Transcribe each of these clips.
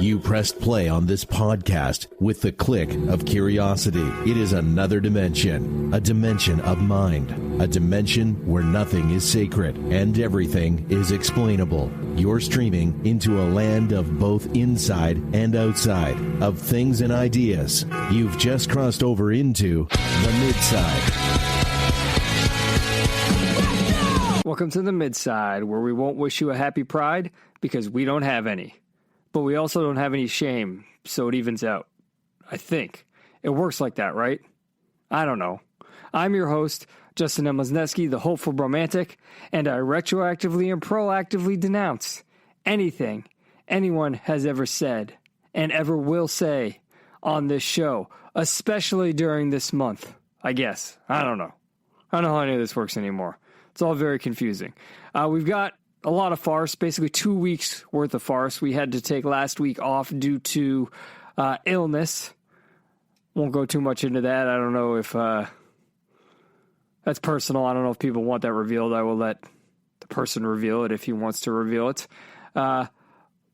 You pressed play on this podcast with the click of curiosity. It is another dimension, a dimension of mind, a dimension where nothing is sacred and everything is explainable. You're streaming into a land of both inside and outside, of things and ideas. You've just crossed over into the Midside. Welcome to the Midside, where we won't wish you a happy pride because we don't have any. But we also don't have any shame, so it evens out. I think. It works like that, right? I don't know. I'm your host, Justin M. Lesneski, the hopeful romantic, and I retroactively and proactively denounce anything anyone has ever said and ever will say on this show, especially during this month, I guess. I don't know. I don't know how any of this works anymore. It's all very confusing. We've got a lot of farce, basically 2 weeks worth of farce. We had to take last week off due to illness. Won't go too much into that. I don't know if that's personal. I don't know if people want that revealed. I will let the person reveal it if he wants to reveal it. But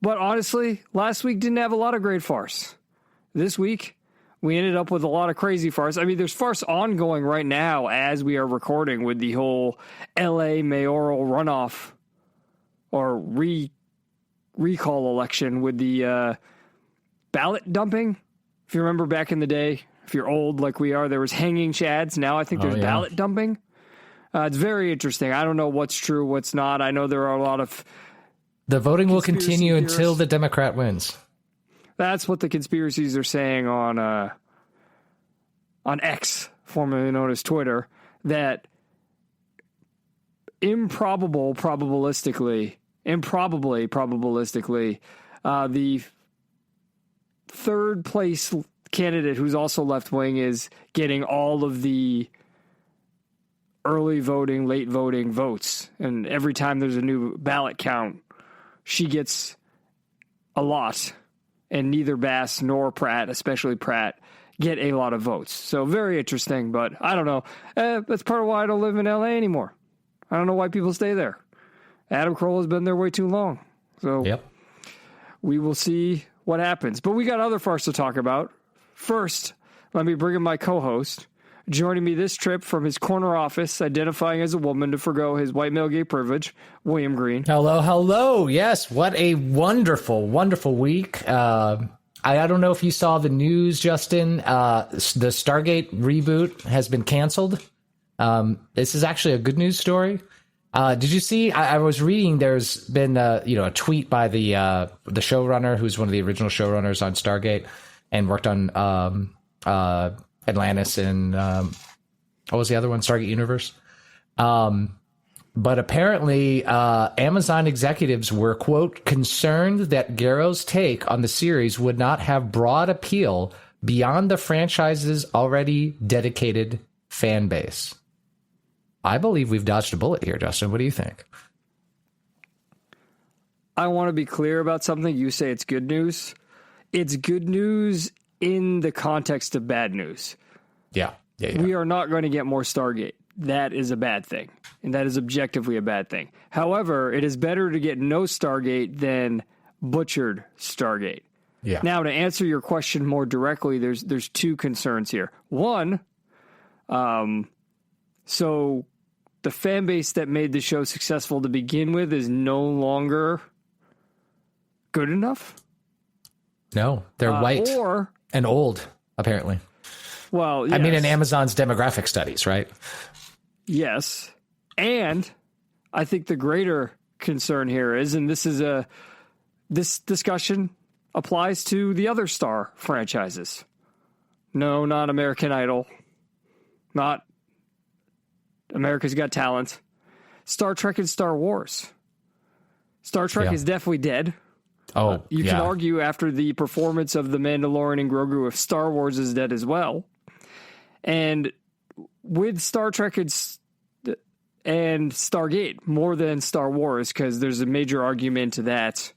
honestly, last week didn't have a lot of great farce. This week, we ended up with a lot of crazy farce. I mean, there's farce ongoing right now as we are recording with the whole L.A. mayoral runoff or recall election with the ballot dumping. If you remember back in the day, if you're old like we are, there was hanging chads. Now I think there's ballot dumping. It's very interesting. I don't know what's true, what's not. I know there are a lot of... The voting will continue until the Democrat wins. That's what the conspiracies are saying on X, formerly known as Twitter, that improbably, the third place candidate, who's also left-wing, is getting all of the early voting, late voting votes. And every time there's a new ballot count, she gets a lot. And neither Bass nor Pratt, especially Pratt, get a lot of votes. So very interesting, but I don't know. That's part of why I don't live in L.A. anymore. I don't know why people stay there. Adam Kroll has been there way too long. So we will see what happens. But we got other farce to talk about. First, let me bring in my co-host, joining me this trip from his corner office, identifying as a woman to forgo his white male gay privilege, William Green. Hello, hello. Yes, what a wonderful, wonderful week. I don't know if you saw the news, Justin. The Stargate reboot has been canceled. This is actually a good news story. Did you see? I was reading. There's been a tweet by the showrunner, who's one of the original showrunners on Stargate, and worked on Atlantis and what was the other one? Stargate Universe. But apparently, Amazon executives were, quote, concerned that Garrow's take on the series would not have broad appeal beyond the franchise's already dedicated fan base. I believe we've dodged a bullet here, Justin. What do you think? I want to be clear about something. You say it's good news. It's good news in the context of bad news. Yeah. We are not going to get more Stargate. That is a bad thing. And that is objectively a bad thing. However, it is better to get no Stargate than butchered Stargate. Yeah. Now, to answer your question more directly, there's two concerns here. One, so the fan base that made the show successful to begin with is no longer good enough? No, they're white and old, apparently. Well, yes. I mean, in Amazon's demographic studies, right? Yes. And I think the greater concern here is, and this discussion applies to the other Star franchises. No, not American Idol. Not America's Got Talent. Star Trek and Star Wars. Star Trek is definitely dead. You can argue after the performance of The Mandalorian and Grogu if Star Wars is dead as well. And with Star Trek and Stargate, more than Star Wars, because there's a major argument that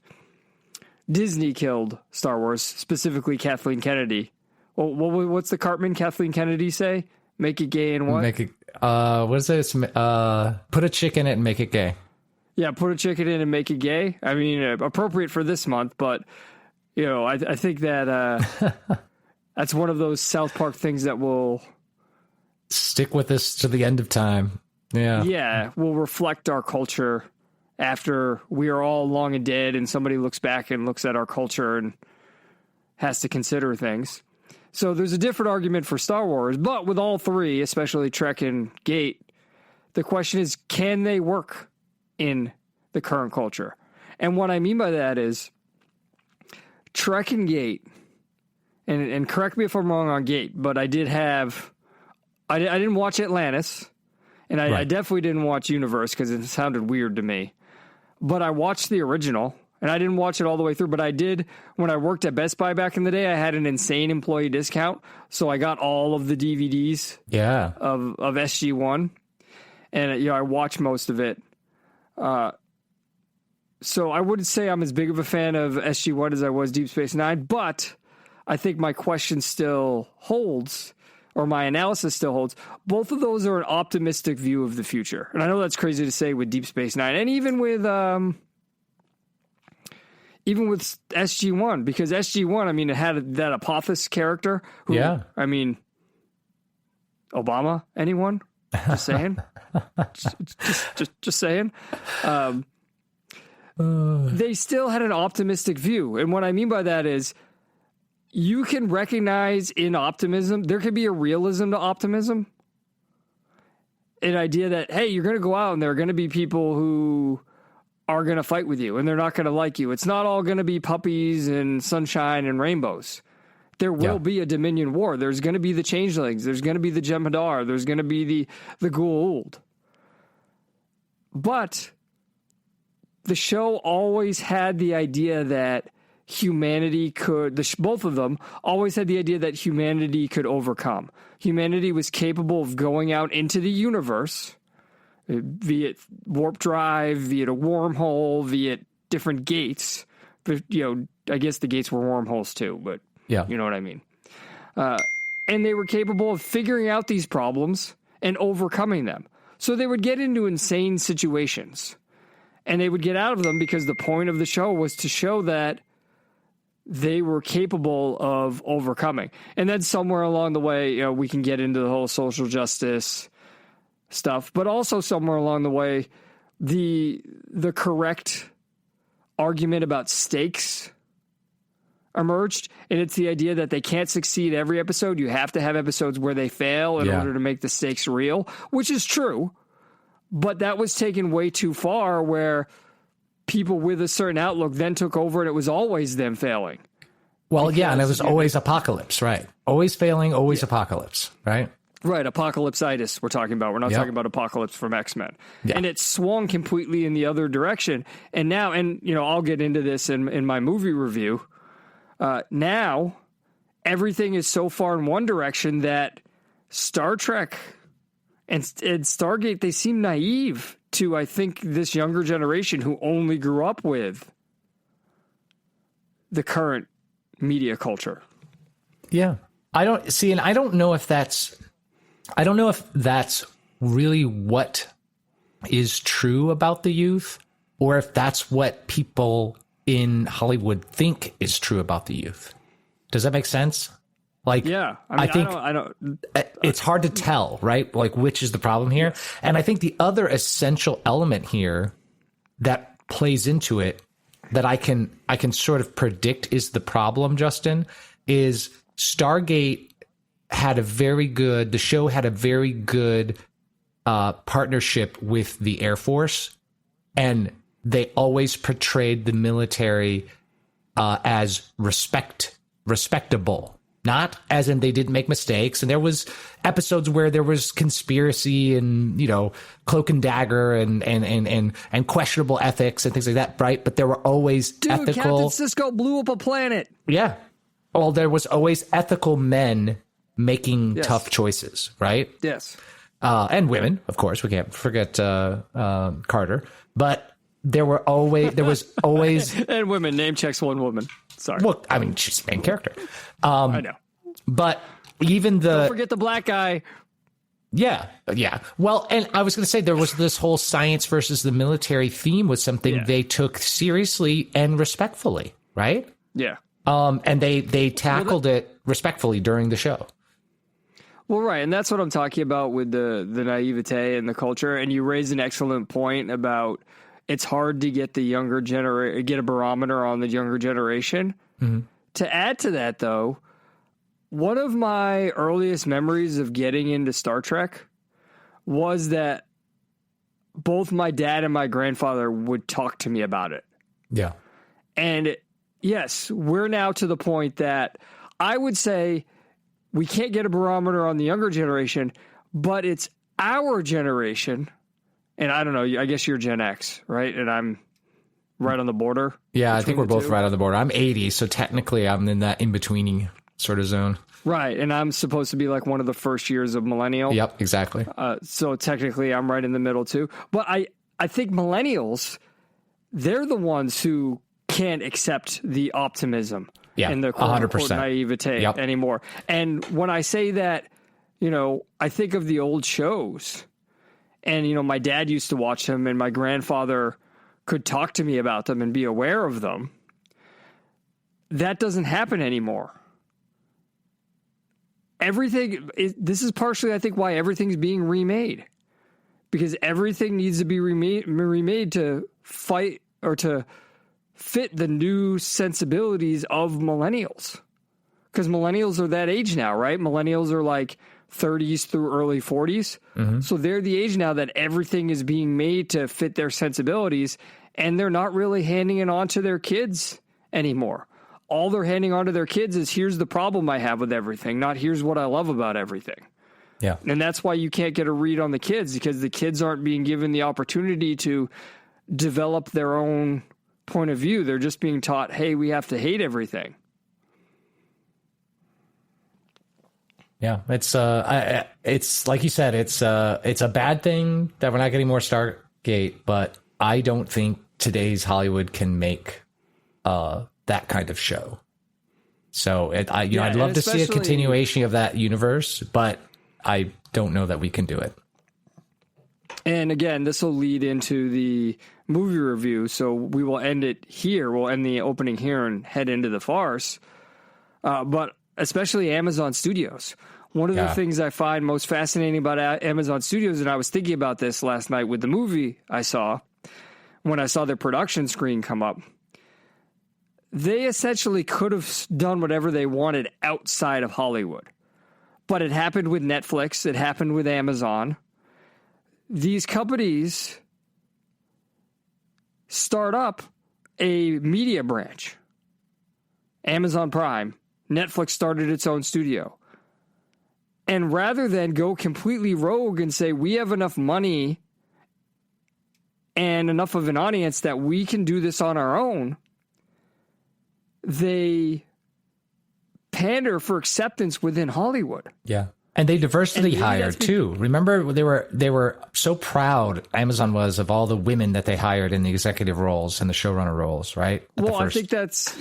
Disney killed Star Wars, specifically Kathleen Kennedy. Well, what's the Cartman Kathleen Kennedy say? Make it gay and what? Make it, what is it? Put a chick in it and make it gay. Yeah, put a chicken in and make it gay. I mean, appropriate for this month, but I think that that's one of those South Park things that will stick with us to the end of time. Yeah, will reflect our culture after we are all long and dead, and somebody looks back and looks at our culture and has to consider things. So there's a different argument for Star Wars, but with all three, especially Trek and Gate, the question is, can they work in the current culture? And what I mean by that is Trek and Gate, and correct me if I'm wrong on Gate, but I didn't watch Atlantis, and I definitely didn't watch Universe because it sounded weird to me. But I watched the original, and I didn't watch it all the way through, but I did. When I worked at Best Buy back in the day, I had an insane employee discount, so I got all of the DVDs of SG-1, and I watched most of it. So I wouldn't say I'm as big of a fan of SG-1 as I was Deep Space Nine, but I think my question still holds, or my analysis still holds. Both of those are an optimistic view of the future. And I know that's crazy to say with Deep Space Nine, and even with SG-1, because SG-1, I mean, it had that Apophis character. Who, I mean, Obama, anyone? Just saying. just saying. They still had an optimistic view. And what I mean by that is you can recognize in optimism, there can be a realism to optimism. An idea that, hey, you're going to go out and there are going to be people who are going to fight with you and they're not going to like you. It's not all going to be puppies and sunshine and rainbows. There will be a Dominion war. There's going to be the Changelings. There's going to be the Jem'Hadar. There's going to be the Goa'uld. But the show always had the idea that humanity could, both of them always had the idea that humanity could overcome. Humanity was capable of going out into the universe, be it warp drive, be it a wormhole, be it different gates. But, I guess the gates were wormholes too, but you know what I mean. And they were capable of figuring out these problems and overcoming them. So they would get into insane situations. And they would get out of them because the point of the show was to show that they were capable of overcoming. And then somewhere along the way, we can get into the whole social justice stuff, but also somewhere along the way, the correct argument about stakes emerged. And it's the idea that they can't succeed every episode. You have to have episodes where they fail in order to make the stakes real, which is true. But that was taken way too far where people with a certain outlook then took over and it was always them failing. Well, and it was always apocalypse, right? Always failing, always apocalypse, right? Right, apocalypsitis we're talking about. We're not talking about Apocalypse from X-Men. Yeah. And it swung completely in the other direction. And now, I'll get into this in my movie review. Now, everything is so far in one direction that Star Trek and Stargate, they seem naive to, I think, this younger generation who only grew up with the current media culture. Yeah. I don't know if that's really what is true about the youth, or if that's what people in Hollywood think is true about the youth. Does that make sense? Like, I think I don't, it's hard to tell, right? Like, which is the problem here. And I think the other essential element here that plays into it that I can sort of predict is the problem, Justin, is Stargate had the show had a very good partnership with the Air Force, and they always portrayed the military as respectable. Not as in they didn't make mistakes. And there was episodes where there was conspiracy and, cloak and dagger and questionable ethics and things like that, right? But there were always ethical. Captain Sisko blew up a planet. Yeah. Well, there was always ethical men making tough choices, right? Yes. And women, of course. We can't forget Carter. But there was always and women. Name checks one woman. Sorry. Well, I mean, she's the main character. I know. But even don't forget the black guy. Yeah. Well, and I was going to say there was this whole science versus the military theme was something they took seriously and respectfully, right? Yeah. And they tackled it respectfully during the show. Well, right, and that's what I'm talking about with the naivete and the culture. And you raise an excellent point about it's hard to get get a barometer on the younger generation. Mm-hmm. To add to that, though, one of my earliest memories of getting into Star Trek was that both my dad and my grandfather would talk to me about it. Yeah. And yes, we're now to the point that I would say we can't get a barometer on the younger generation, but it's our generation. And I don't know, I guess you're Gen X, right? And I'm right on the border. Yeah, I think we're both right on the border. I'm 80, so technically I'm in that in-betweening sort of zone. Right, and I'm supposed to be like one of the first years of millennial. Yep, exactly. So technically I'm right in the middle too. But I think millennials, they're the ones who can't accept the optimism. Yeah, and the quote-unquote naivete anymore. And when I say that, I think of the old shows. And, my dad used to watch them, and my grandfather could talk to me about them and be aware of them. That doesn't happen anymore. This is partially, I think, why everything's being remade. Because everything needs to be remade to fight or to fit the new sensibilities of millennials. Because millennials are that age now, right? Millennials are like 30s through early 40s. Mm-hmm. So they're the age now that everything is being made to fit their sensibilities, and they're not really handing it on to their kids anymore. All they're handing on to their kids is, here's the problem I have with everything, not here's what I love about everything. Yeah. And that's why you can't get a read on the kids, because the kids aren't being given the opportunity to develop their own point of view. They're just being taught, hey, we have to hate everything. Yeah, it's like you said, it's a bad thing that we're not getting more Stargate, but I don't think today's Hollywood can make that kind of show. So I'd love to see a continuation of that universe, but I don't know that we can do it. And again, this will lead into the movie review, so we will end it here. We'll end the opening here and head into the farce. But especially Amazon Studios. One of the things I find most fascinating about Amazon Studios, and I was thinking about this last night with the movie I saw, when I saw their production screen come up, they essentially could have done whatever they wanted outside of Hollywood. But it happened with Netflix. It happened with Amazon. These companies start up a media branch. Amazon Prime. Netflix started its own studio. And rather than go completely rogue and say, we have enough money and enough of an audience that we can do this on our own, they pander for acceptance within Hollywood. Yeah. And they diversity hired too. Remember, they were so proud, Amazon was, of all the women that they hired in the executive roles and the showrunner roles, right? Well, I think that's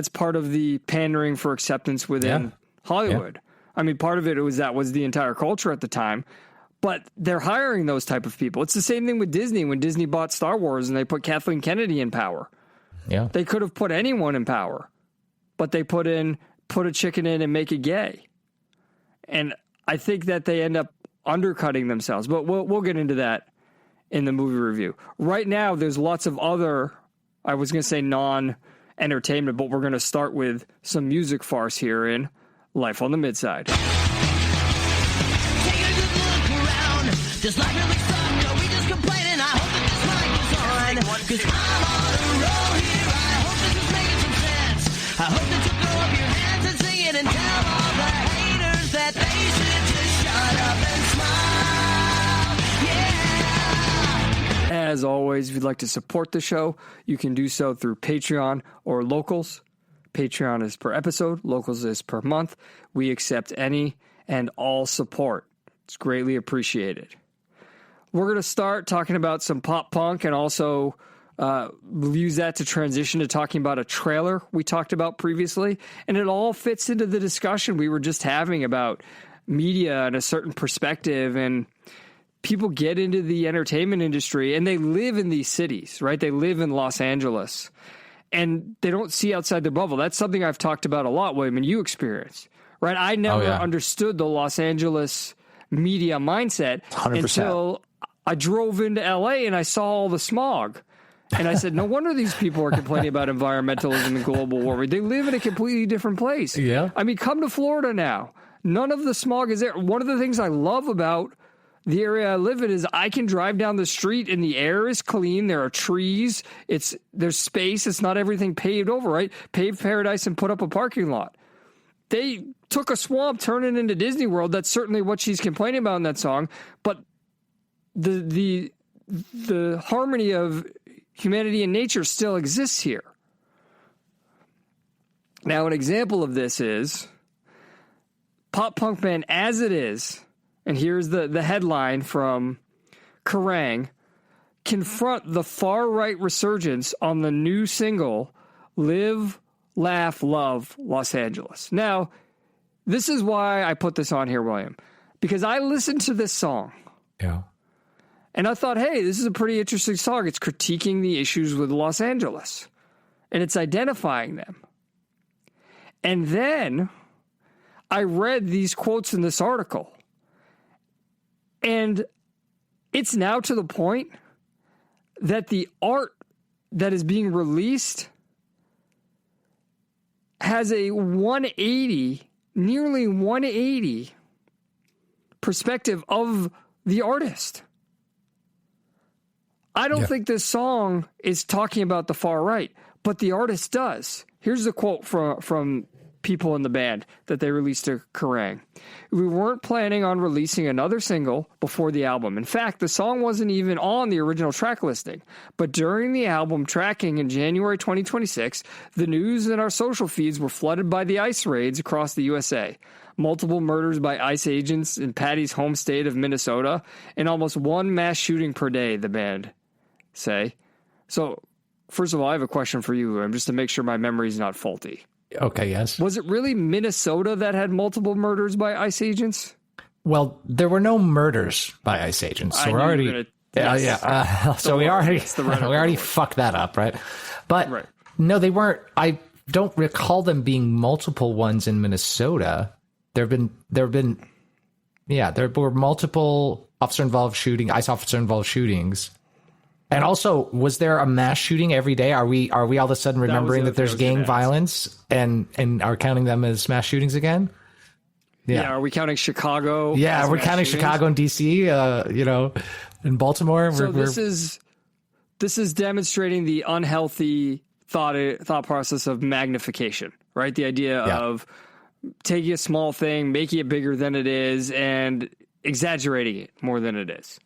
part of the pandering for acceptance within Hollywood. Yeah. I mean, part of it was that was the entire culture at the time, but they're hiring those type of people. It's the same thing with Disney. When Disney bought Star Wars and they put Kathleen Kennedy in power, they could have put anyone in power, but they put a chicken in and make it gay. And I think that they end up undercutting themselves, but we'll get into that in the movie review. Right now, there's lots of other, I was going to say non-entertainment, but we're going to start with some music farce here in Life on the Midside. Take a good look around. This life really sucks. Are we just complaining? I hope that this mic is on. Cause I'm on a roll here. I hope this is making some sense. I hope that you throw up your hands and sing it and tell all the haters that they should just shut up and smile. Yeah. As always, if you'd like to support the show, you can do so through Patreon or Locals. Patreon is per episode. Locals is per month. We accept any and all support. It's greatly appreciated. We're going to start talking about some pop punk and also we'll use that to transition to talking about a trailer we talked about previously. And it all fits into the discussion we were just having about media and a certain perspective. And people get into the entertainment industry and they live in these cities, right? They live in Los Angeles. and they don't see outside their bubble. That's something I've talked about a lot, William, and you experienced, right? I never understood the Los Angeles media mindset 100%. until I drove into LA and I saw all the smog. And I said, no wonder these people are complaining about environmentalism and global warming. They live in a completely different place. Yeah. I mean, come to Florida now. None of the smog is there. One of the things I love about the area I live in is I can drive down the street and the air is clean. There are trees. There's space. It's not everything paved over, right? Pave paradise and put up a parking lot. They took a swamp, turned it into Disney World. That's certainly what she's complaining about in that song. But the harmony of humanity and nature still exists here. Now, an example of this is pop punk band As It Is, and here's the headline from Kerrang, confront the far-right resurgence on the new single, Live, Laugh, Love, Los Angeles. Now, this is why I put this on here, William, because I listened to this song. Yeah. And I thought, hey, this is a pretty interesting song. It's critiquing the issues with Los Angeles, and it's identifying them. And then I read these quotes in this article, and it's now to the point that the art that is being released has a 180, nearly 180 perspective of the artist. I don't think this song is talking about the far right, but the artist does. Here's the quote from people in the band that they released to Kerrang. We weren't planning on releasing another single before the album. In fact, the song wasn't even on the original track listing. But during the album tracking in January 2026, the news and our social feeds were flooded by the ICE raids across the USA. Multiple murders by ICE agents in Patty's home state of Minnesota, and almost one mass shooting per day, the band say. So, first of all, I have a question for you, just to make sure my memory is not faulty. Okay, yes. Was it really Minnesota that had multiple murders by ICE agents? Well, there were no murders by ICE agents, so we're already so we already fucked that up, right? But no, they weren't. I don't recall them being multiple ones in Minnesota. There were multiple ICE officer involved shootings. And also, was there a mass shooting every day? Are we all of a sudden remembering that there's gang violence and are counting them as mass shootings again? Yeah. Are we counting Chicago? Yeah, we're counting Chicago and DC, in Baltimore. So this is demonstrating the unhealthy thought process of magnification, right? The idea of taking a small thing, making it bigger than it is, and exaggerating it more than it is.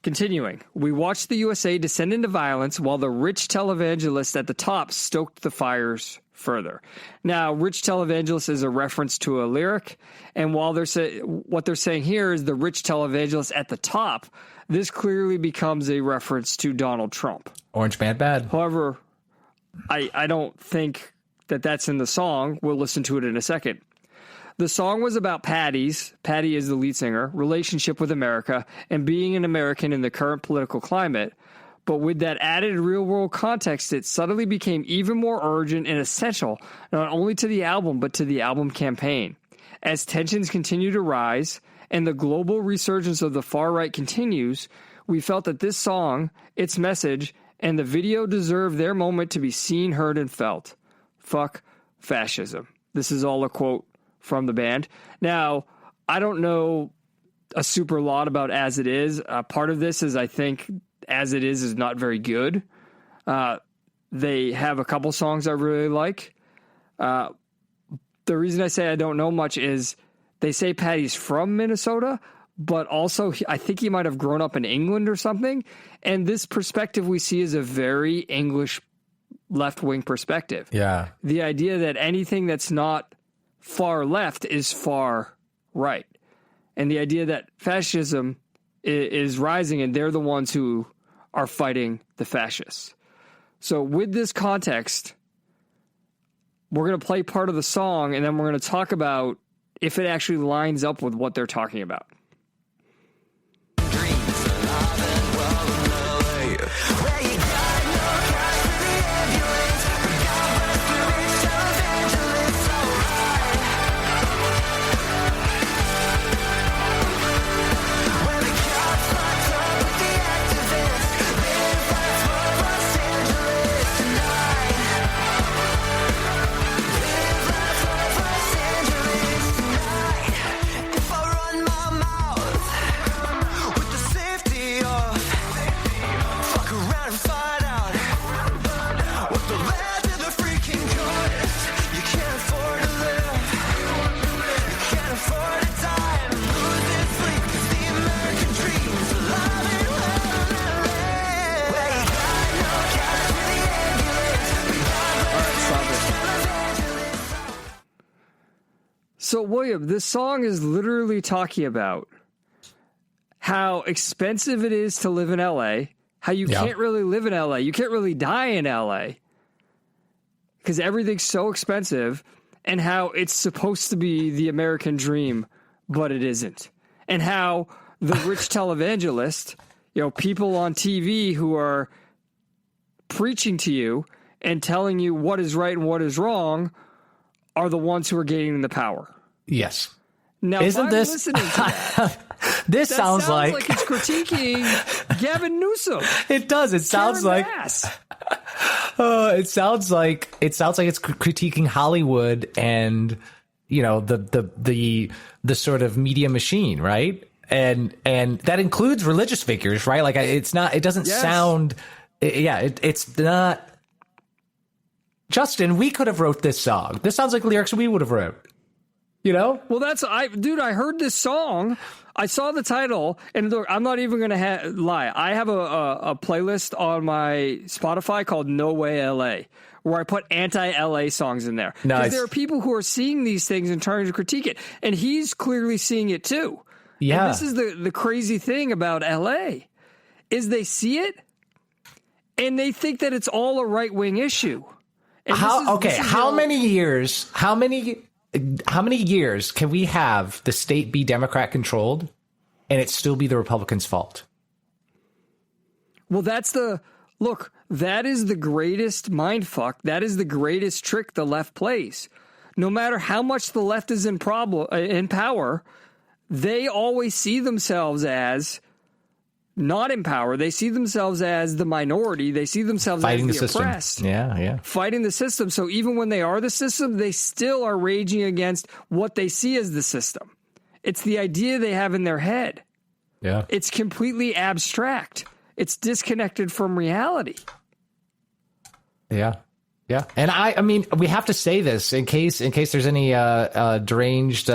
Continuing, we watched the USA descend into violence while the rich televangelist at the top stoked the fires further. Now, rich televangelist is a reference to a lyric, and while what they're saying here is the rich televangelist at the top, this clearly becomes a reference to Donald Trump. Orange Man bad. However, I don't think that that's in the song. We'll listen to it in a second. The song was about Patty is the lead singer, relationship with America, and being an American in the current political climate. But with that added real-world context, it suddenly became even more urgent and essential, not only to the album, but to the album campaign. As tensions continue to rise and the global resurgence of the far right continues, we felt that this song, its message, and the video deserve their moment to be seen, heard, and felt. Fuck fascism. This is all a quote from the band. Now, I don't know a super lot about As It Is. Part of this is I think As It Is not very good. They have a couple songs I really like. The reason I say I don't know much is they say Patty's from Minnesota, but also I think he might have grown up in England or something. And this perspective we see is a very English left-wing perspective. Yeah. The idea that anything that's not far left is far right. And the idea that fascism is rising and they're the ones who are fighting the fascists. So with this context, we're going to play part of the song and then we're going to talk about if it actually lines up with what they're talking about. Dreams alive and well in LA. Where you got no cash for So, William, this song is literally talking about how expensive it is to live in L.A., how you can't really live in L.A., you can't really die in L.A., because everything's so expensive, and how it's supposed to be the American dream, but it isn't. And how the rich televangelist, people on TV who are preaching to you and telling you what is right and what is wrong are the ones who are gaining the power. Yes. Now, isn't this listening to that, this that sounds like it's critiquing Gavin Newsom. It does. It sounds Karen like Bass. it sounds like it's critiquing Hollywood and the sort of media machine, right? And that includes religious figures, right? Like it's not. It doesn't sound. It's not. Justin, we could have wrote this song. This sounds like lyrics we would have wrote. Well, I heard this song. I saw the title, and look, I'm not even going to lie. I have a playlist on my Spotify called No Way LA, where I put anti-LA songs in there. Nice. There are people who are seeing these things and trying to critique it, and he's clearly seeing it too. Yeah. And this is the crazy thing about LA, is they see it, and they think that it's all a right-wing issue. And how many years can we have the state be Democrat controlled and it still be the Republicans' fault? Well, that is the greatest mindfuck. That is the greatest trick the left plays. No matter how much the left is in power, they always see themselves as not in power. They see themselves as the minority. They see themselves fighting as the system. oppressed. Yeah. Fighting the system. So even when they are the system, they still are raging against what they see as the system. It's the idea they have in their head. Yeah. It's completely abstract. It's disconnected from reality. Yeah. Yeah. And I mean, we have to say this in case there's any deranged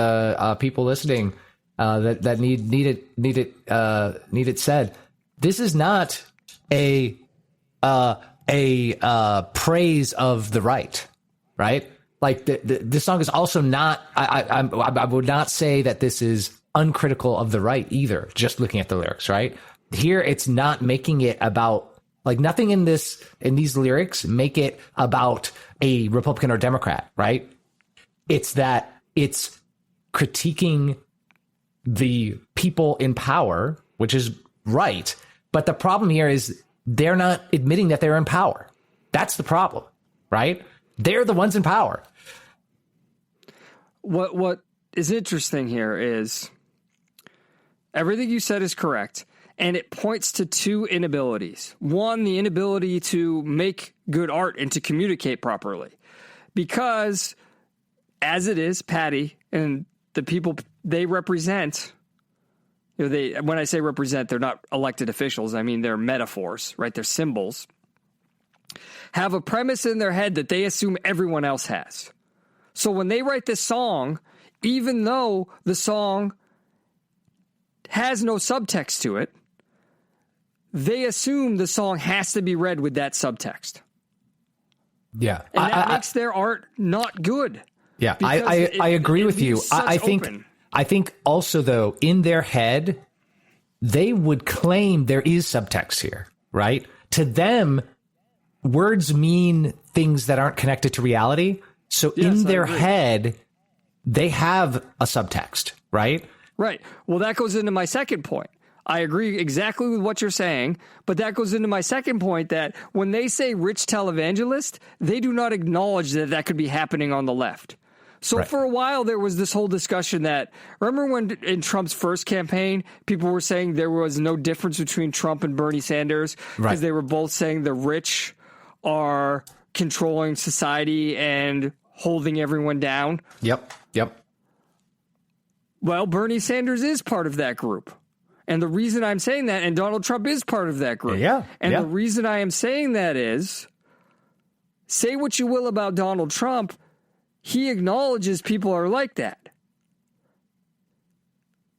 people listening that need it said. This is not a praise of the right, right? Like this song is also not. I would not say that this is uncritical of the right either. Just looking at the lyrics, right? Here, it's not making it about, like, nothing in these lyrics make it about a Republican or Democrat, right? It's that it's critiquing the people in power, which is right. But the problem here is they're not admitting that they're in power. That's the problem, right? They're the ones in power. What is interesting here is everything you said is correct, and it points to two inabilities. One, the inability to make good art and to communicate properly. Because as it is, Patty and the people they represent, when I say represent, they're not elected officials. I mean, they're metaphors, right? They're symbols. Have a premise in their head that they assume everyone else has. So when they write this song, even though the song has no subtext to it, they assume the song has to be read with that subtext. Yeah. And that makes their art not good. Yeah, I agree with you. I think also, though, in their head, they would claim there is subtext here, right? To them, words mean things that aren't connected to reality. So in their head, they have a subtext, right? Right. Well, that goes into my second point. I agree exactly with what you're saying, but that goes into my second point that when they say rich televangelist, they do not acknowledge that that could be happening on the left. So for a while, there was this whole discussion that, remember when in Trump's first campaign, people were saying there was no difference between Trump and Bernie Sanders because they were both saying the rich are controlling society and holding everyone down? Yep. Well, Bernie Sanders is part of that group. And the reason I'm saying that, and Donald Trump is part of that group. The reason I am saying that is, say what you will about Donald Trump, he acknowledges people are like that.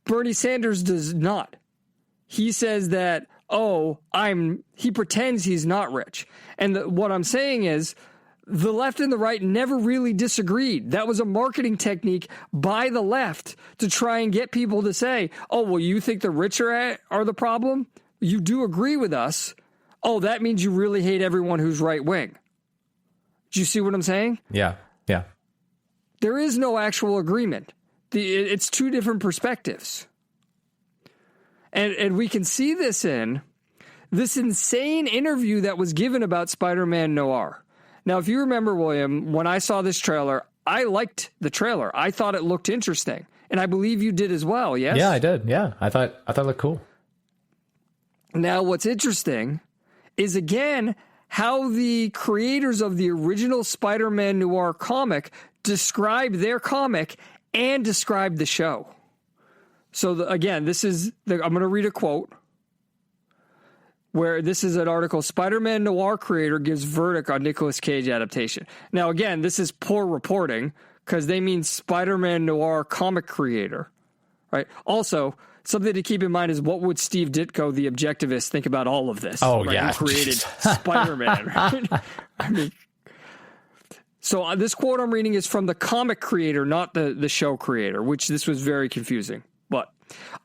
Bernie Sanders does not. He says that, he pretends he's not rich. And what I'm saying is, the left and the right never really disagreed. That was a marketing technique by the left to try and get people to say, oh, well, you think the rich are the problem? You do agree with us. Oh, that means you really hate everyone who's right wing. Do you see what I'm saying? Yeah. Yeah. There is no actual agreement. It's two different perspectives. And we can see this in this insane interview that was given about Spider-Man Noir. Now, if you remember, William, when I saw this trailer, I liked the trailer. I thought it looked interesting. And I believe you did as well, yes? Yeah, I did. Yeah, I thought it looked cool. Now, what's interesting is, again, how the creators of the original Spider-Man Noir comic describe their comic and describe the show. So, again, I'm going to read a quote. Where this is an article, Spider-Man Noir creator gives verdict on Nicolas Cage adaptation. Now, again, this is poor reporting because they mean Spider-Man Noir comic creator, right? Also, something to keep in mind is what would Steve Ditko, the objectivist, think about all of this? Oh, right? yeah. Who created Spider-Man, right? I mean, so this quote I'm reading is from the comic creator, not the show creator, which this was very confusing. But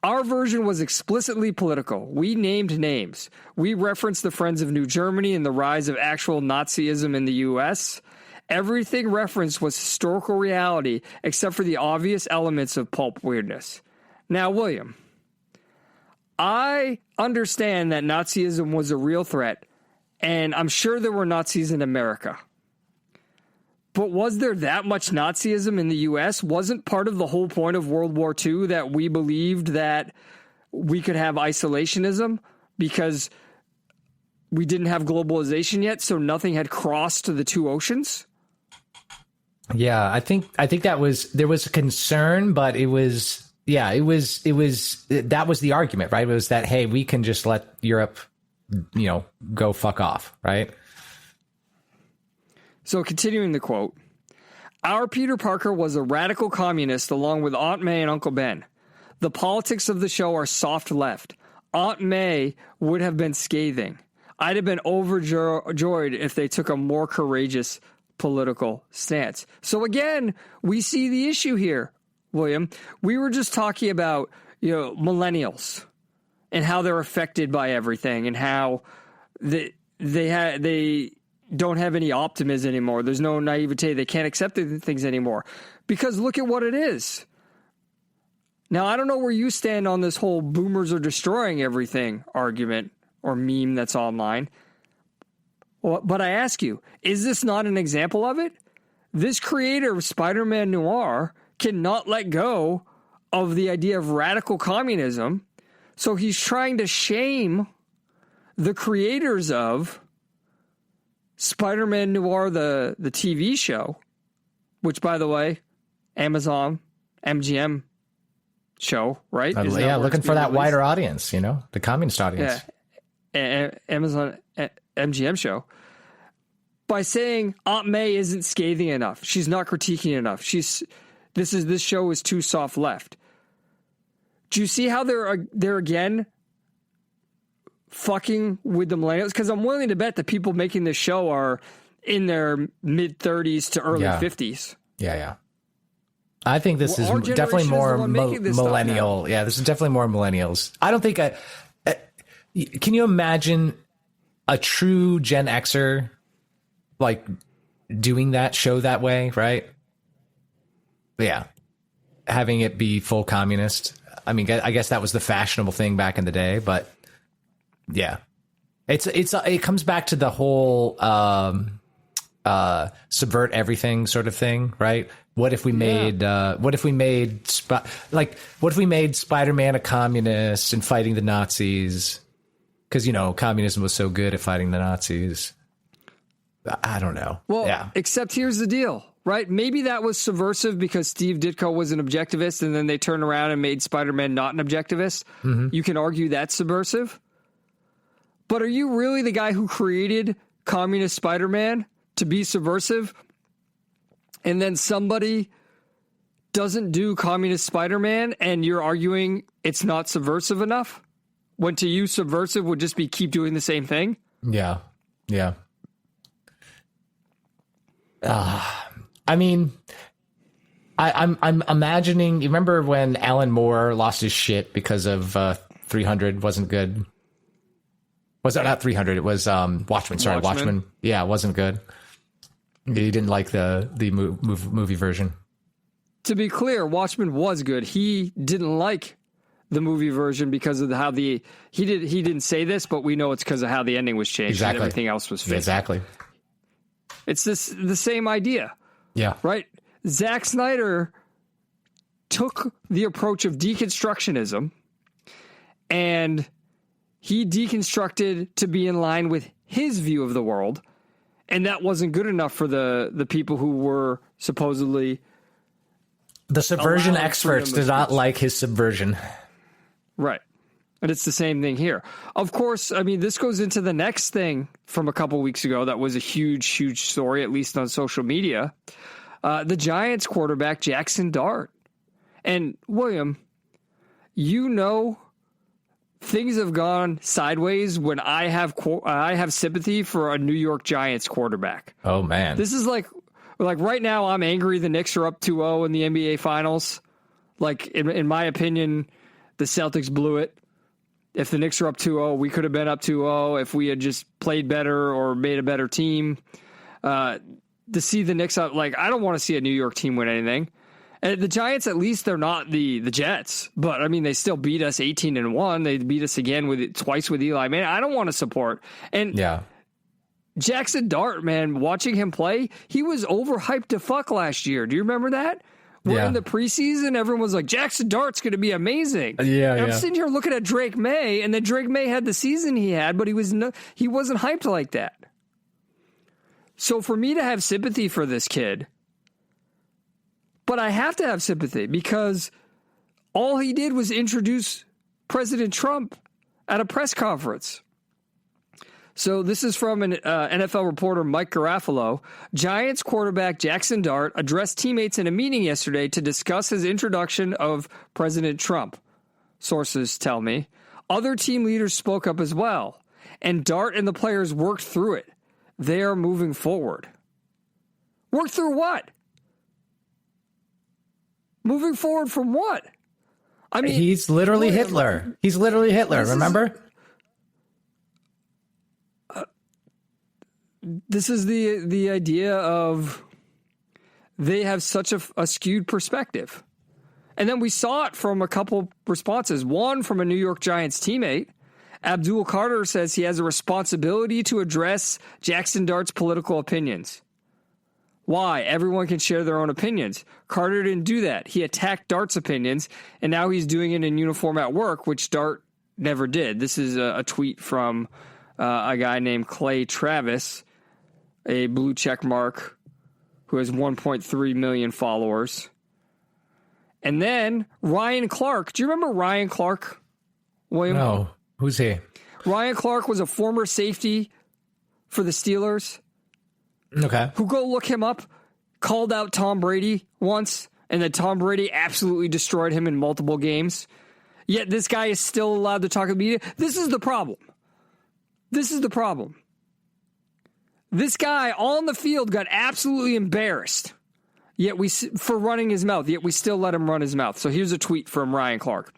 our version was explicitly political. We named names. We referenced the Friends of New Germany and the rise of actual Nazism in the U.S. Everything referenced was historical reality except for the obvious elements of pulp weirdness. Now, William, I understand that Nazism was a real threat, and I'm sure there were Nazis in America. But was there that much Nazism in the U.S.? Wasn't part of the whole point of World War II that we believed that we could have isolationism because we didn't have globalization yet, so nothing had crossed the two oceans? Yeah, I think there was a concern, but that was the argument, right? It was that, hey, we can just let Europe, go fuck off, right? So continuing the quote, our Peter Parker was a radical communist along with Aunt May and Uncle Ben. The politics of the show are soft left. Aunt May would have been scathing. I'd have been overjoyed if they took a more courageous political stance. So again, we see the issue here, William. We were just talking about, millennials and how they're affected by everything and how they don't have any optimism anymore. There's no naivete. They can't accept things anymore because look at what it is. Now, I don't know where you stand on this whole boomers are destroying everything argument or meme that's online. But I ask you, is this not an example of it? This creator of Spider-Man Noir cannot let go of the idea of radical communism. So he's trying to shame the creators of Spider-Man Noir, the TV show, which, by the way, Amazon, MGM show, right? Yeah, looking for that wider audience, the communist audience. Yeah, Amazon, MGM show. By saying Aunt May isn't scathing enough, she's not critiquing enough. This show is too soft left. Do you see how they're again fucking with the millennials? Because I'm willing to bet the people making this show are in their mid-30s to early 50s. Yeah. I think this is definitely more millennial. Yeah, this is definitely more millennials. I don't think can you imagine a true Gen Xer like doing that show that way, right? Yeah. Having it be full communist. I mean, I guess that was the fashionable thing back in the day, but yeah, it comes back to the whole subvert everything sort of thing, right? What if we made Spider-Man a communist and fighting the Nazis? Because communism was so good at fighting the Nazis. I don't know. Well, yeah. Except here's the deal, right? Maybe that was subversive because Steve Ditko was an objectivist, and then they turned around and made Spider-Man not an objectivist. Mm-hmm. You can argue that's subversive. But are you really the guy who created communist Spider-Man to be subversive? And then somebody doesn't do communist Spider-Man and you're arguing it's not subversive enough? When to you subversive would just be keep doing the same thing? Yeah. I mean, I'm imagining. You remember when Alan Moore lost his shit because of 300 wasn't good? Was it not 300? It was Watchmen. Sorry, Watchmen. Yeah, it wasn't good. He didn't like the movie version. To be clear, Watchmen was good. He didn't like the movie version because of how he didn't say this, but we know it's because of how the ending was changed. Exactly. And everything else was fixed. Exactly. It's the same idea. Yeah. Right? Zack Snyder took the approach of deconstructionism and he deconstructed to be in line with his view of the world. And that wasn't good enough for the people who were supposedly... The subversion experts did not like his subversion. Right. And it's the same thing here. Of course, I mean, this goes into the next thing from a couple weeks ago that was a huge, huge story, at least on social media. The Giants quarterback, Jackson Dart. And, William, you know things have gone sideways when I have sympathy for a New York Giants quarterback. Oh, man. This is like right now I'm angry the Knicks are up 2-0 in the NBA Finals. Like, in my opinion, the Celtics blew it. If the Knicks are up 2-0, we could have been up 2-0 if we had just played better or made a better team. To see the Knicks up, like, I don't want to see a New York team win anything. And the Giants, at least they're not the Jets, but I mean, they still beat us 18-1. They beat us again twice with Eli. Man, I don't want to support. And yeah, Jackson Dart, man, watching him play, he was overhyped to fuck last year. Do you remember that? We're in the preseason, everyone was like, Jackson Dart's going to be amazing. Yeah, and I'm sitting here looking at Drake May, and then Drake May had the season he had, but he wasn't hyped like that. So for me to have sympathy for this kid, but I have to have sympathy because all he did was introduce President Trump at a press conference. So this is from an NFL reporter, Mike Garafolo. Giants quarterback Jackson Dart addressed teammates in a meeting yesterday to discuss his introduction of President Trump. Sources tell me. Other team leaders spoke up as well, and Dart and the players worked through it. They are moving forward. Work through what? Moving forward from what? I mean, he's literally Hitler. He's literally Hitler, remember? This is the idea of they have such a skewed perspective. And then we saw it from a couple responses. One from a New York Giants teammate. Abdul Carter says he has a responsibility to address Jackson Dart's political opinions. Why? Everyone can share their own opinions. Carter didn't do that. He attacked Dart's opinions, and now he's doing it in uniform at work, which Dart never did. This is a tweet from a guy named Clay Travis, a blue check mark who has 1.3 million followers. And then Ryan Clark. Do you remember Ryan Clark, William? No. Who's he? Ryan Clark was a former safety for the Steelers. Okay. Who, go look him up, called out Tom Brady once, and then Tom Brady absolutely destroyed him in multiple games. Yet this guy is still allowed to talk to the media. This is the problem. This is the problem. This guy on the field got absolutely embarrassed for running his mouth, yet we still let him run his mouth. So here's a tweet from Ryan Clark.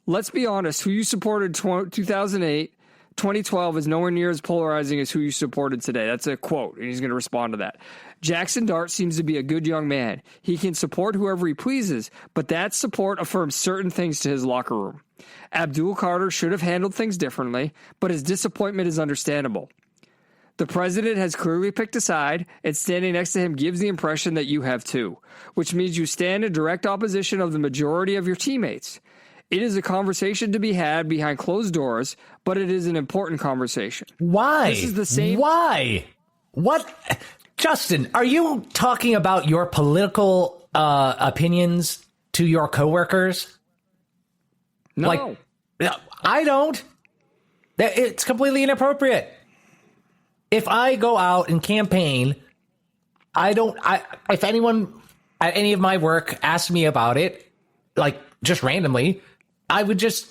Let's be honest, who you supported 2008, 2012 is nowhere near as polarizing as who you supported today. That's a quote, and he's going to respond to that. Jackson Dart seems to be a good young man. He can support whoever he pleases, but that support affirms certain things to his locker room. Abdul Carter should have handled things differently, but his disappointment is understandable. The president has clearly picked a side, and standing next to him gives the impression that you have too, which means you stand in direct opposition of the majority of your teammates. It is a conversation to be had behind closed doors, but it is an important conversation. Why? This is the same. Why? What? Justin, are you talking about your political opinions to your coworkers? No. I don't. It's completely inappropriate. If I go out and campaign, if anyone at any of my work asked me about it, like just randomly, I would just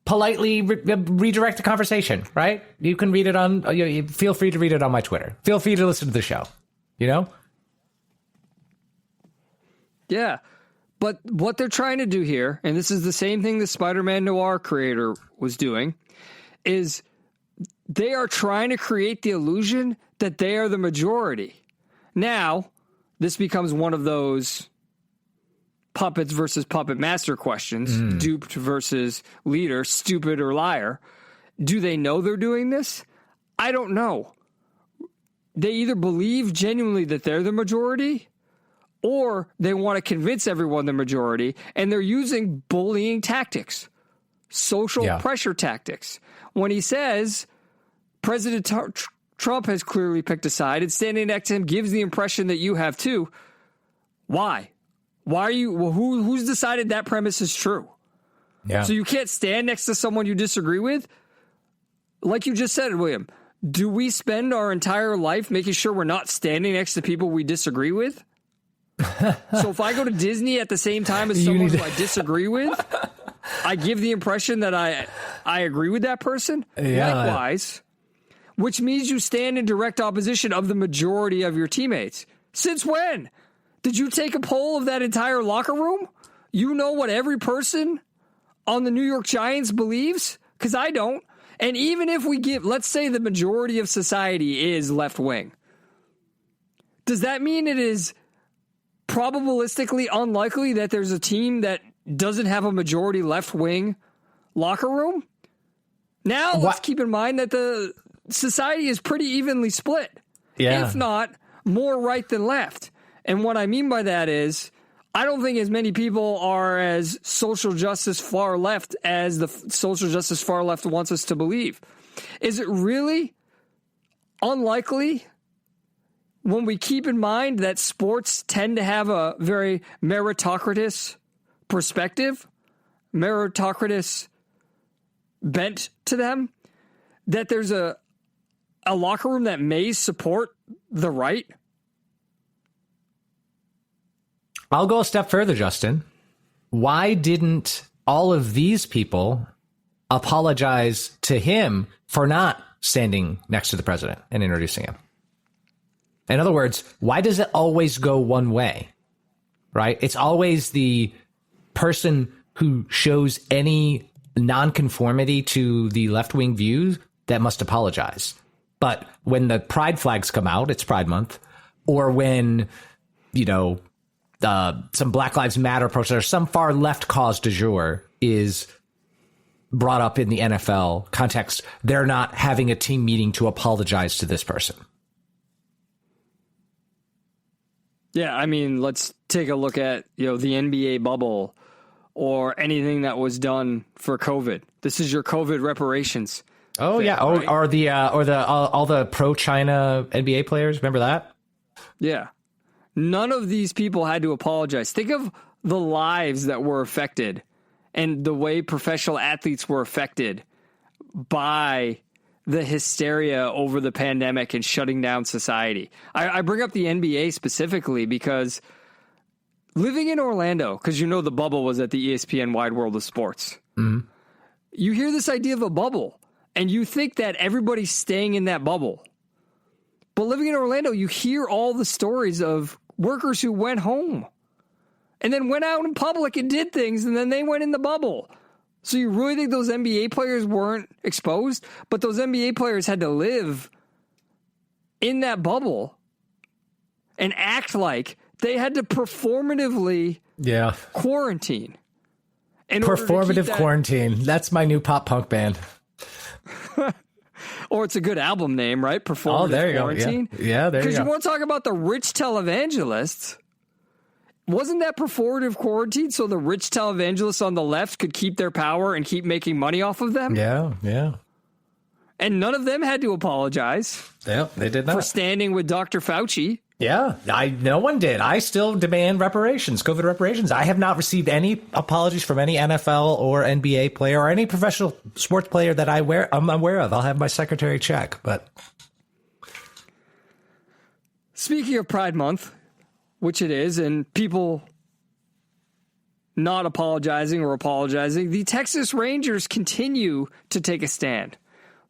politely redirect the conversation, right? You can read it on, feel free to read it on my Twitter. Feel free to listen to the show, Yeah. But what they're trying to do here, and this is the same thing the Spider-Man Noir creator was doing, is they are trying to create the illusion that they are the majority. Now, this becomes one of those puppets versus puppet master questions, duped versus leader, stupid or liar. Do they know they're doing this? I don't know. They either believe genuinely that they're the majority, or they want to convince everyone the majority, and they're using bullying tactics, social pressure tactics. When he says President Trump has clearly picked a side and standing next to him gives the impression that you have too, why? Why are you? Well, who's decided that premise is true? Yeah. So you can't stand next to someone you disagree with? Like you just said, William, do we spend our entire life making sure we're not standing next to people we disagree with? So if I go to Disney at the same time as someone who I disagree with, I give the impression that I agree with that person. Yeah. Likewise, which means you stand in direct opposition of the majority of your teammates. Since when? Did you take a poll of that entire locker room? You know what every person on the New York Giants believes? Because I don't. And even if we give, let's say the majority of society is left wing, does that mean it is probabilistically unlikely that there's a team that doesn't have a majority left-wing locker room? Now, let's keep in mind that the society is pretty evenly split. Yeah. If not, more right than left. And what I mean by that is, I don't think as many people are as social justice far left as the social justice far left wants us to believe. Is it really unlikely when we keep in mind that sports tend to have a very meritocratic perspective, meritocratic bent to them, that there's a locker room that may support the right? I'll go a step further, Justin. Why didn't all of these people apologize to him for not standing next to the president and introducing him? In other words, why does it always go one way, right? It's always the person who shows any nonconformity to the left-wing views that must apologize. But when the pride flags come out, it's Pride Month, or when, some Black Lives Matter protest or some far left cause du jour is brought up in the NFL context, they're not having a team meeting to apologize to this person. Yeah, I mean, let's take a look at, the NBA bubble or anything that was done for COVID. This is your COVID reparations. Oh, thing, yeah. Right? All the pro-China NBA players. Remember that? Yeah. None of these people had to apologize. Think of the lives that were affected and the way professional athletes were affected by the hysteria over the pandemic and shutting down society. I bring up the NBA specifically because living in Orlando, because the bubble was at the ESPN Wide World of Sports. Mm-hmm. You hear this idea of a bubble, and you think that everybody's staying in that bubble. But living in Orlando, you hear all the stories of workers who went home and then went out in public and did things, and then they went in the bubble. So you really think those NBA players weren't exposed? But those NBA players had to live in that bubble and act like they had to performatively quarantine. Performative quarantine. That's my new pop punk band. Or it's a good album name, right? Performative quarantine. Yeah, there you go. Because you want to talk about the rich televangelists. Wasn't that performative quarantine so the rich televangelists on the left could keep their power and keep making money off of them? Yeah. And none of them had to apologize. Yeah, they did not. For standing with Dr. Fauci. Yeah, no one did. I still demand reparations, COVID reparations. I have not received any apologies from any NFL or NBA player or any professional sports player that I'm aware of. I'll have my secretary check, but... Speaking of Pride Month, which it is, and people not apologizing or apologizing, the Texas Rangers continue to take a stand.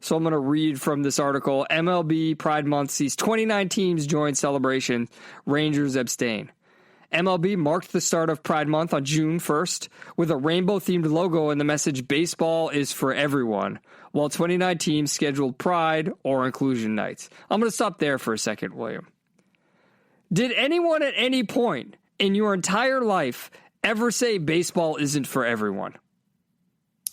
So I'm going to read from this article. MLB Pride Month sees 29 teams join celebration. Rangers abstain. MLB marked the start of Pride Month on June 1st with a rainbow-themed logo and the message, "Baseball is for everyone," while 29 teams scheduled Pride or Inclusion Nights. I'm going to stop there for a second, William. Did anyone at any point in your entire life ever say baseball isn't for everyone?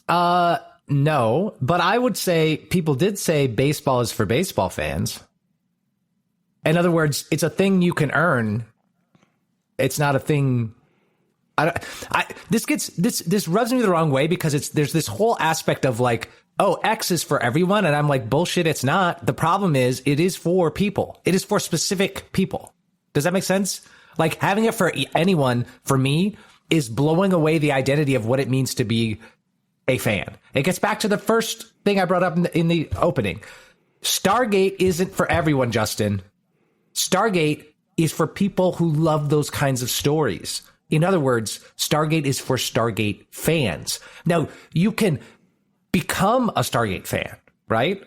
No, but I would say people did say baseball is for baseball fans. In other words, it's a thing you can earn. It's not a thing. This rubs me the wrong way because there's this whole aspect of like, oh, X is for everyone. And I'm like, bullshit, it's not. The problem is it is for people. It is for specific people. Does that make sense? Like having it for anyone, for me, is blowing away the identity of what it means to be a fan. It gets back to the first thing I brought up in the opening. Stargate isn't for everyone, Justin. Stargate is for people who love those kinds of stories. In other words, Stargate is for Stargate fans. Now, you can become a Stargate fan, right?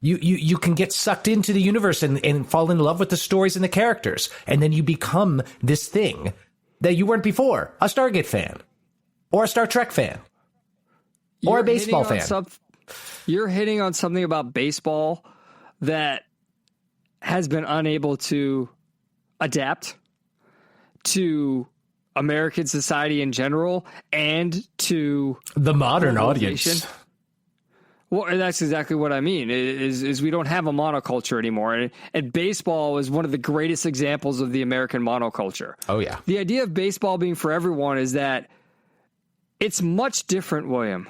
You can get sucked into the universe and fall in love with the stories and the characters. And then you become this thing that you weren't before, a Stargate fan or a Star Trek fan or a baseball fan. You're hitting on something about baseball that has been unable to adapt to American society in general and to the modern audience. Well, that's exactly what I mean, is we don't have a monoculture anymore. And baseball is one of the greatest examples of the American monoculture. Oh, yeah. The idea of baseball being for everyone is that it's much different, William,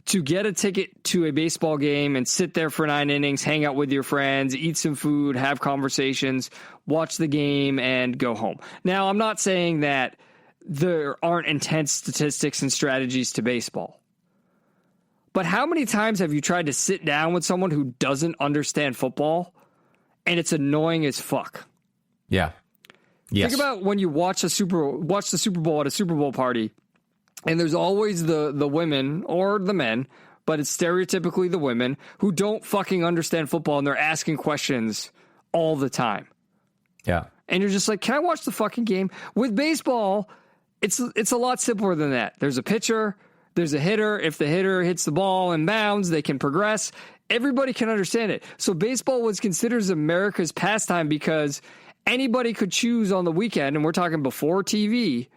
to get a ticket to a baseball game and sit there for 9 innings, hang out with your friends, eat some food, have conversations, watch the game, and go home. Now, I'm not saying that there aren't intense statistics and strategies to baseball. But how many times have you tried to sit down with someone who doesn't understand football, and it's annoying as fuck? Yeah. Yes. Think about when you watch the Super Bowl at a Super Bowl party, and there's always the women or the men, but it's stereotypically the women who don't fucking understand football, and they're asking questions all the time. Yeah. And you're just like, can I watch the fucking game? With baseball, it's a lot simpler than that. There's a pitcher, there's a hitter. If the hitter hits the ball and bounds, they can progress. Everybody can understand it. So baseball was considered America's pastime because anybody could choose on the weekend, and we're talking before TV,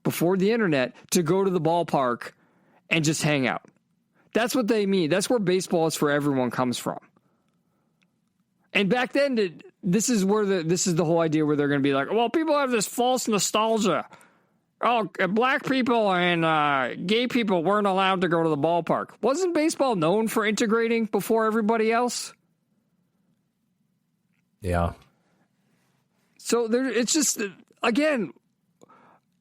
before the internet, to go to the ballpark and just hang out. That's what they mean. That's where baseball is for everyone comes from. And back then, this is the whole idea where they're going to be like, well, people have this false nostalgia. Oh, black people and gay people weren't allowed to go to the ballpark. Wasn't baseball known for integrating before everybody else? Yeah. So it's just, again,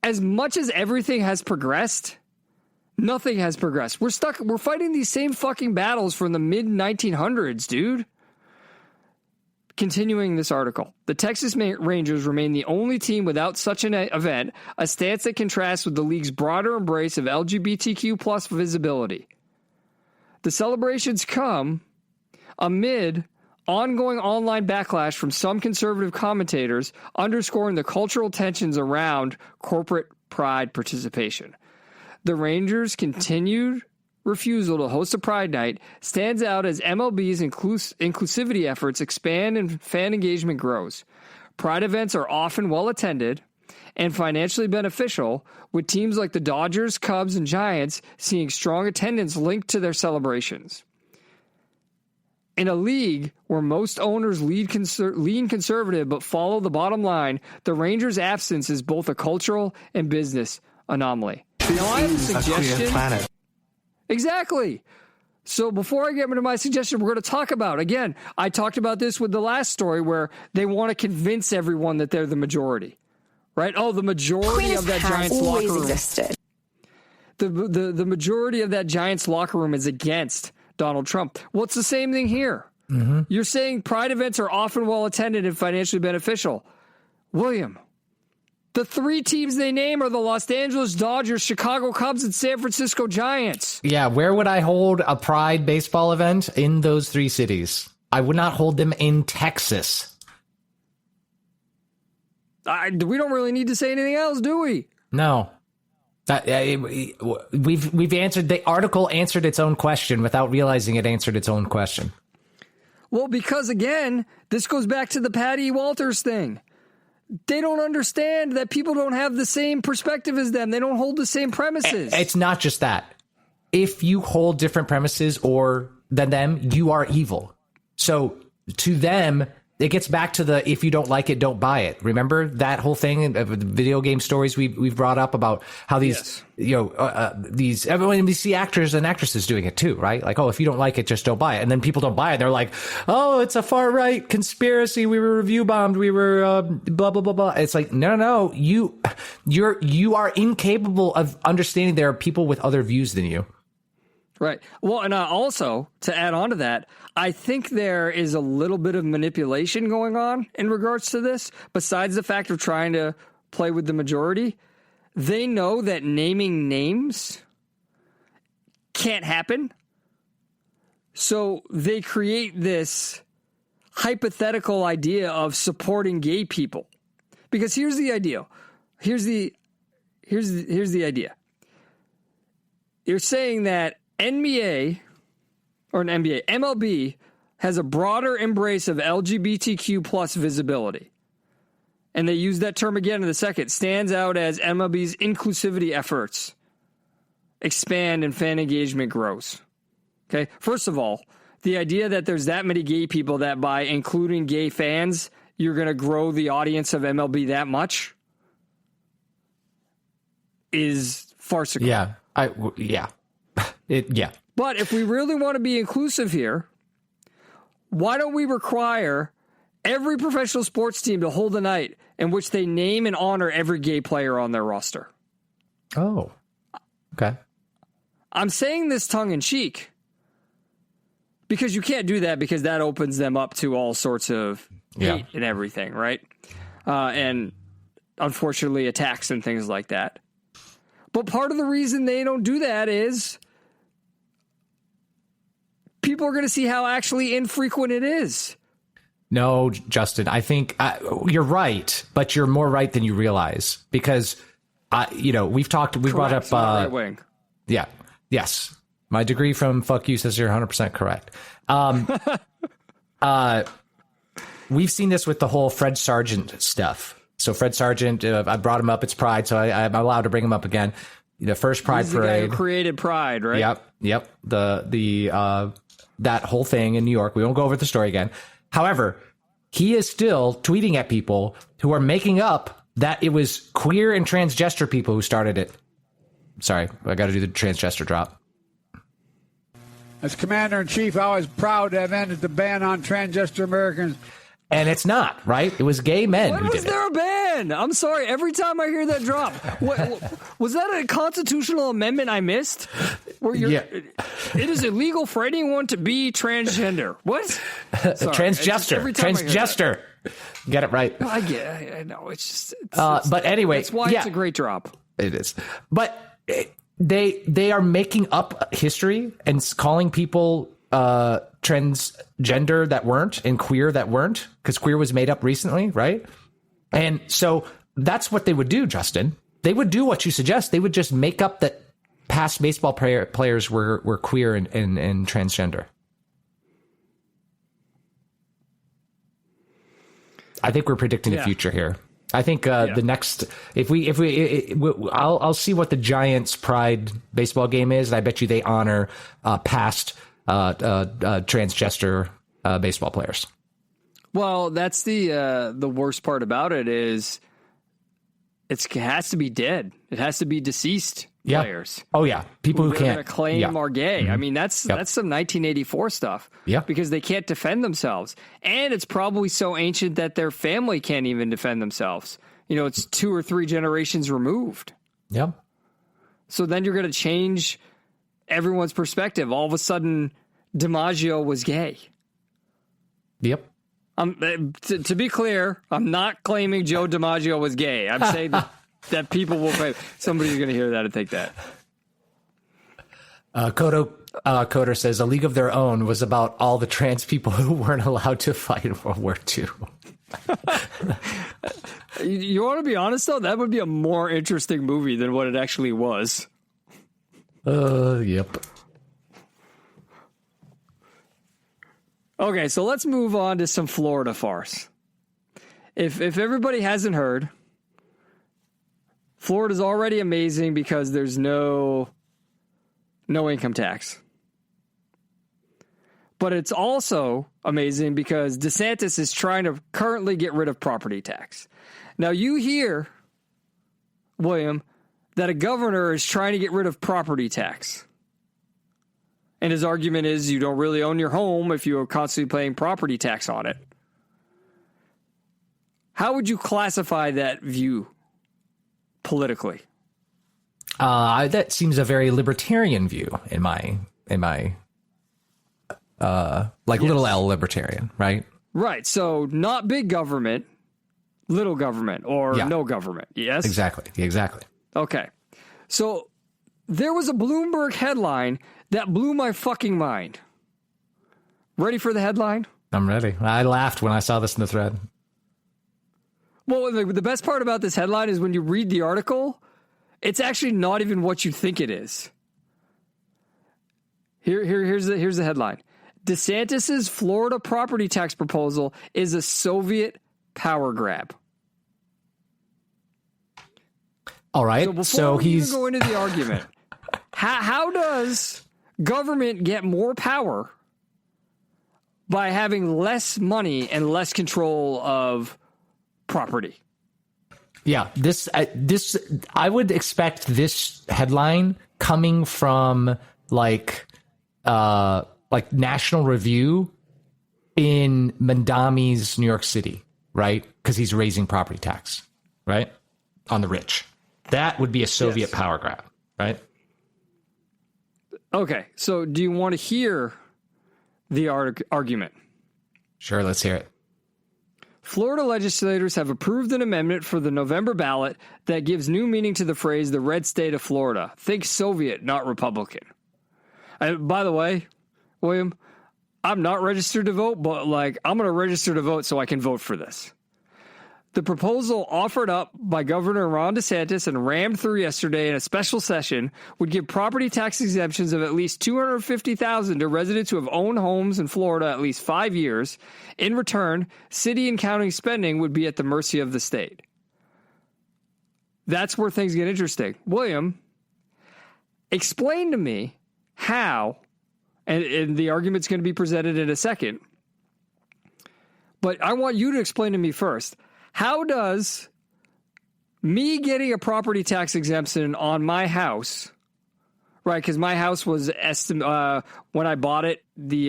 as much as everything has progressed, nothing has progressed. We're fighting these same fucking battles from the mid-1900s, dude. Continuing this article, the Texas Rangers remain the only team without such an event, a stance that contrasts with the league's broader embrace of LGBTQ plus visibility. The celebrations come amid ongoing online backlash from some conservative commentators, underscoring the cultural tensions around corporate pride participation. The Rangers' continued refusal to host a Pride Night stands out as MLB's inclusivity efforts expand and fan engagement grows. Pride events are often well attended and financially beneficial, with teams like the Dodgers, Cubs, and Giants seeing strong attendance linked to their celebrations. In a league where most owners lean conservative but follow the bottom line, the Rangers' absence is both a cultural and business anomaly. Now, I have a suggestion. Exactly. So before I get into my suggestion, we're going to talk about, again, I talked about this with the last story where they want to convince everyone that they're the majority, right? Oh, the majority of that Giants locker room. Existed. The majority of that Giants locker room is against Donald Trump. Well, it's the same thing here. Mm-hmm. You're saying pride events are often well attended and financially beneficial. William, The 3 teams they name are the Los Angeles Dodgers, Chicago Cubs, and San Francisco Giants. Yeah, where would I hold a Pride baseball event? In those 3 cities. I would not hold them in Texas. We don't really need to say anything else, do we? No. We've answered, the article answered its own question without realizing it answered its own question. Well, because again, this goes back to the Patty Walters thing. They don't understand that people don't have the same perspective as them. They don't hold the same premises. It's not just that. If you hold different premises than them, you are evil. So to them, it gets back to the if you don't like it, don't buy it. Remember that whole thing of the video game stories we've brought up about how these, everyone, we see actors and actresses doing it too, right? Like, oh, if you don't like it, just don't buy it. And then people don't buy it. They're like, oh, it's a far right conspiracy. We were review bombed. We were blah, blah, blah, blah. It's like, no. You are incapable of understanding there are people with other views than you. Right. Well, and also, to add on to that, I think there is a little bit of manipulation going on in regards to this. Besides the fact of trying to play with the majority, they know that naming names can't happen. So they create this hypothetical idea of supporting gay people. Because here's the idea. Here's the idea. You're saying that MLB has a broader embrace of LGBTQ plus visibility. And they use that term again in the second. Stands out as MLB's inclusivity efforts expand and fan engagement grows. Okay. First of all, the idea that there's that many gay people that by including gay fans, you're going to grow the audience of MLB that much is farcical. Yeah. But if we really want to be inclusive here, why don't we require every professional sports team to hold a night in which they name and honor every gay player on their roster? Oh, okay. I'm saying this tongue in cheek because you can't do that because that opens them up to all sorts of hate and everything, right? And unfortunately attacks and things like that. But part of the reason they don't do that is people are going to see how actually infrequent it is. No, Justin, I think you're right, but you're more right than you realize because, we've brought up. Right wing. Yeah. Yes. My degree from Fuck You says you're 100% correct. We've seen this with the whole Fred Sargent stuff. So Fred Sargent, I brought him up. It's Pride, so I'm allowed to bring him up again. The first Pride He's the parade. Guy who created Pride, right? Yep. The that whole thing in New York. We won't go over the story again. However, he is still tweeting at people who are making up that it was queer and transgender people who started it. Sorry, I got to do the transgender drop. As Commander-in-Chief, I was proud to have ended the ban on transgender Americans. And it's not, right? It was gay men When who was did there it. a ban? I'm sorry. Every time I hear that drop, was that a constitutional amendment I missed? It is illegal for anyone to be transgender. What? Sorry, transgender. Get it right. I get it. I know. It's just. But anyway, that's why it's a great drop. It is. But they are making up history and calling people transgender that weren't and queer that weren't, because queer was made up recently, right? And so that's what they would do, Justin. They would do what you suggest. They would just make up that past baseball players were queer and transgender. I think we're predicting the future here. I think the next, I'll see what the Giants Pride baseball game is, and I bet you they honor past transgender baseball players. Well, that's the worst part about it is it has to be dead. It has to be deceased players. Oh yeah, people who can't claim are gay. Mm-hmm. I mean, that's some 1984 stuff. Yeah, because they can't defend themselves, and it's probably so ancient that their family can't even defend themselves. You know, it's 2 or 3 generations removed. Yep. So then you're going to change everyone's perspective. All of a sudden, DiMaggio was gay. Yep. To be clear, I'm not claiming Joe DiMaggio was gay. I'm saying that people will claim. Somebody's going to hear that and think that. Coder says A League of Their Own was about all the trans people who weren't allowed to fight in World War II. You want to be honest, though? That would be a more interesting movie than what it actually was. Yep. Okay, so let's move on to some Florida farce. If everybody hasn't heard, Florida's already amazing because there's no income tax. But it's also amazing because DeSantis is trying to currently get rid of property tax. Now you hear, William, that a governor is trying to get rid of property tax. And his argument is you don't really own your home if you are constantly paying property tax on it. How would you classify that view politically? That seems a very libertarian view in my little L libertarian, right? Right. So not big government, little government, or no government. Yes? Exactly. Okay. So there was a Bloomberg headline that blew my fucking mind. Ready for the headline? I'm ready. I laughed when I saw this in the thread. Well, the best part about this headline is when you read the article, it's actually not even what you think it is. Here's the headline. DeSantis' Florida property tax proposal is a Soviet power grab. All right. So before we even go into the argument, how does government get more power by having less money and less control of property? Yeah, this I would expect this headline coming from like National Review in Mandami's New York City, right? Because he's raising property tax, right, on the rich. That would be a Soviet power grab, right? Okay, so do you want to hear the argument? Sure, let's hear it. Florida legislators have approved an amendment for the November ballot that gives new meaning to the phrase the red state of Florida. Think Soviet, not Republican. By the way, William, I'm not registered to vote, but I'm going to register to vote so I can vote for this. The proposal offered up by Governor Ron DeSantis and rammed through yesterday in a special session would give property tax exemptions of at least $250,000 to residents who have owned homes in Florida at least 5 years. In return, city and county spending would be at the mercy of the state. That's where things get interesting. William, explain to me how, and the argument's going to be presented in a second, but I want you to explain to me first. How does me getting a property tax exemption on my house, right? Because my house was when I bought it, they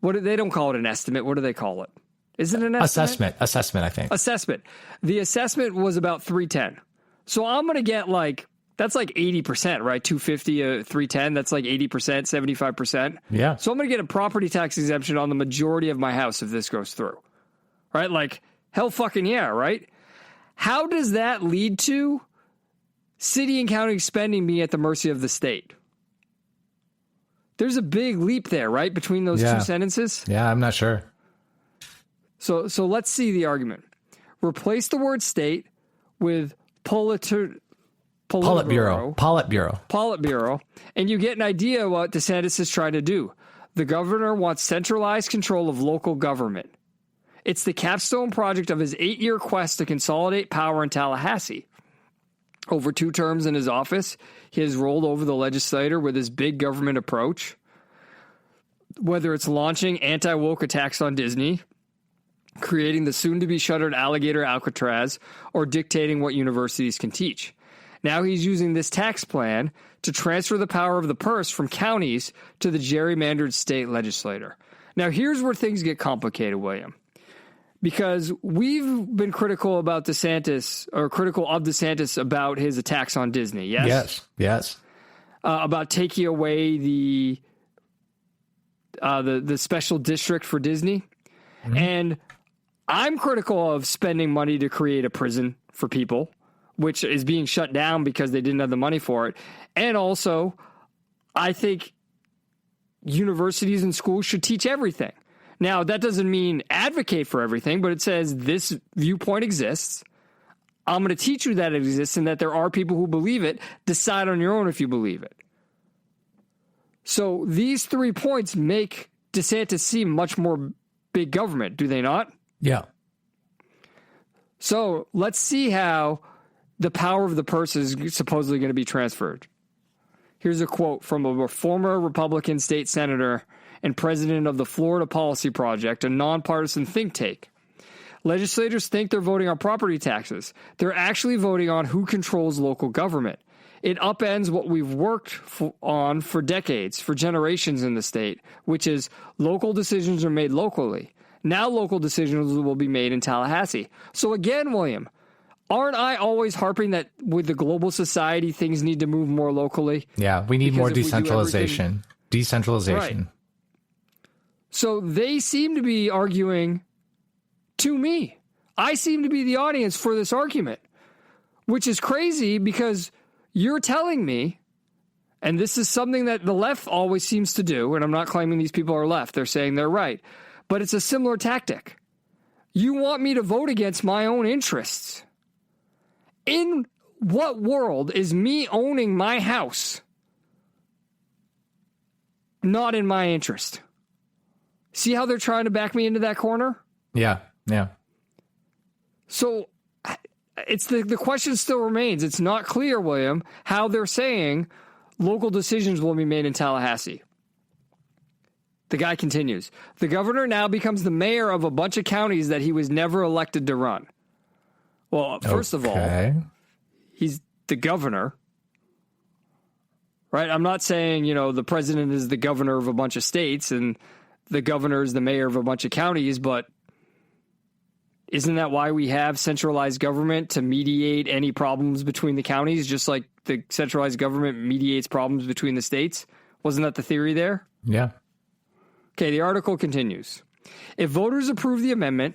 don't call it an estimate. What do they call it? Is it an estimate? Assessment, I think. Assessment. The assessment was about $310. So I'm going to get that's 80%, right? 250, 310. That's 80%, 75%. Yeah. So I'm going to get a property tax exemption on the majority of my house if this goes through. Right? Hell fucking yeah, right? How does that lead to city and county spending being at the mercy of the state? There's a big leap there, right? Between those two sentences? Yeah, I'm not sure. So let's see the argument. Replace the word state with Politburo, and you get an idea what DeSantis is trying to do. The governor wants centralized control of local government. It's the capstone project of his 8-year quest to consolidate power in Tallahassee. Over 2 terms in his office, he has rolled over the legislature with his big government approach. Whether it's launching anti-woke attacks on Disney, creating the soon-to-be-shuttered alligator Alcatraz, or dictating what universities can teach. Now he's using this tax plan to transfer the power of the purse from counties to the gerrymandered state legislature. Now here's where things get complicated, William. Because we've been critical about DeSantis, or critical of DeSantis about his attacks on Disney, yes? Yes. About taking away the special district for Disney. And I'm critical of spending money to create a prison for people, which is being shut down because they didn't have the money for it. And also, I think universities and schools should teach everything. Now, that doesn't mean advocate for everything, but it says this viewpoint exists. I'm going to teach you that it exists and that there are people who believe it. Decide on your own if you believe it. So these 3 points make DeSantis seem much more big government, do they not? Yeah. So let's see how the power of the purse is supposedly going to be transferred. Here's a quote from a former Republican state senator and president of the Florida Policy Project, a nonpartisan think tank. Legislators think they're voting on property taxes. They're actually voting on who controls local government. It upends what we've worked on for decades, for generations in the state, which is local decisions are made locally. Now local decisions will be made in Tallahassee. So again, William, aren't I always harping that with the global society, things need to move more locally? Yeah, we need Because more if we do decentralization. Decentralization. Right. So they seem to be arguing to me. I seem to be the audience for this argument, which is crazy because you're telling me, and this is something that the left always seems to do, and I'm not claiming these people are left. They're saying they're right. But it's a similar tactic. You want me to vote against my own interests. In what world is me owning my house not in my interest? See how they're trying to back me into that corner? Yeah, yeah. So it's the question still remains. It's not clear, William, how they're saying local decisions will be made in Tallahassee. The guy continues. The governor now becomes the mayor of a bunch of counties that he was never elected to run. Well, first of all, he's the governor, right? I'm not saying, the president is the governor of a bunch of states and the governor is the mayor of a bunch of counties, but isn't that why we have centralized government, to mediate any problems between the counties, just like the centralized government mediates problems between the states? Wasn't that the theory there? Yeah. Okay, the article continues. If voters approve the amendment,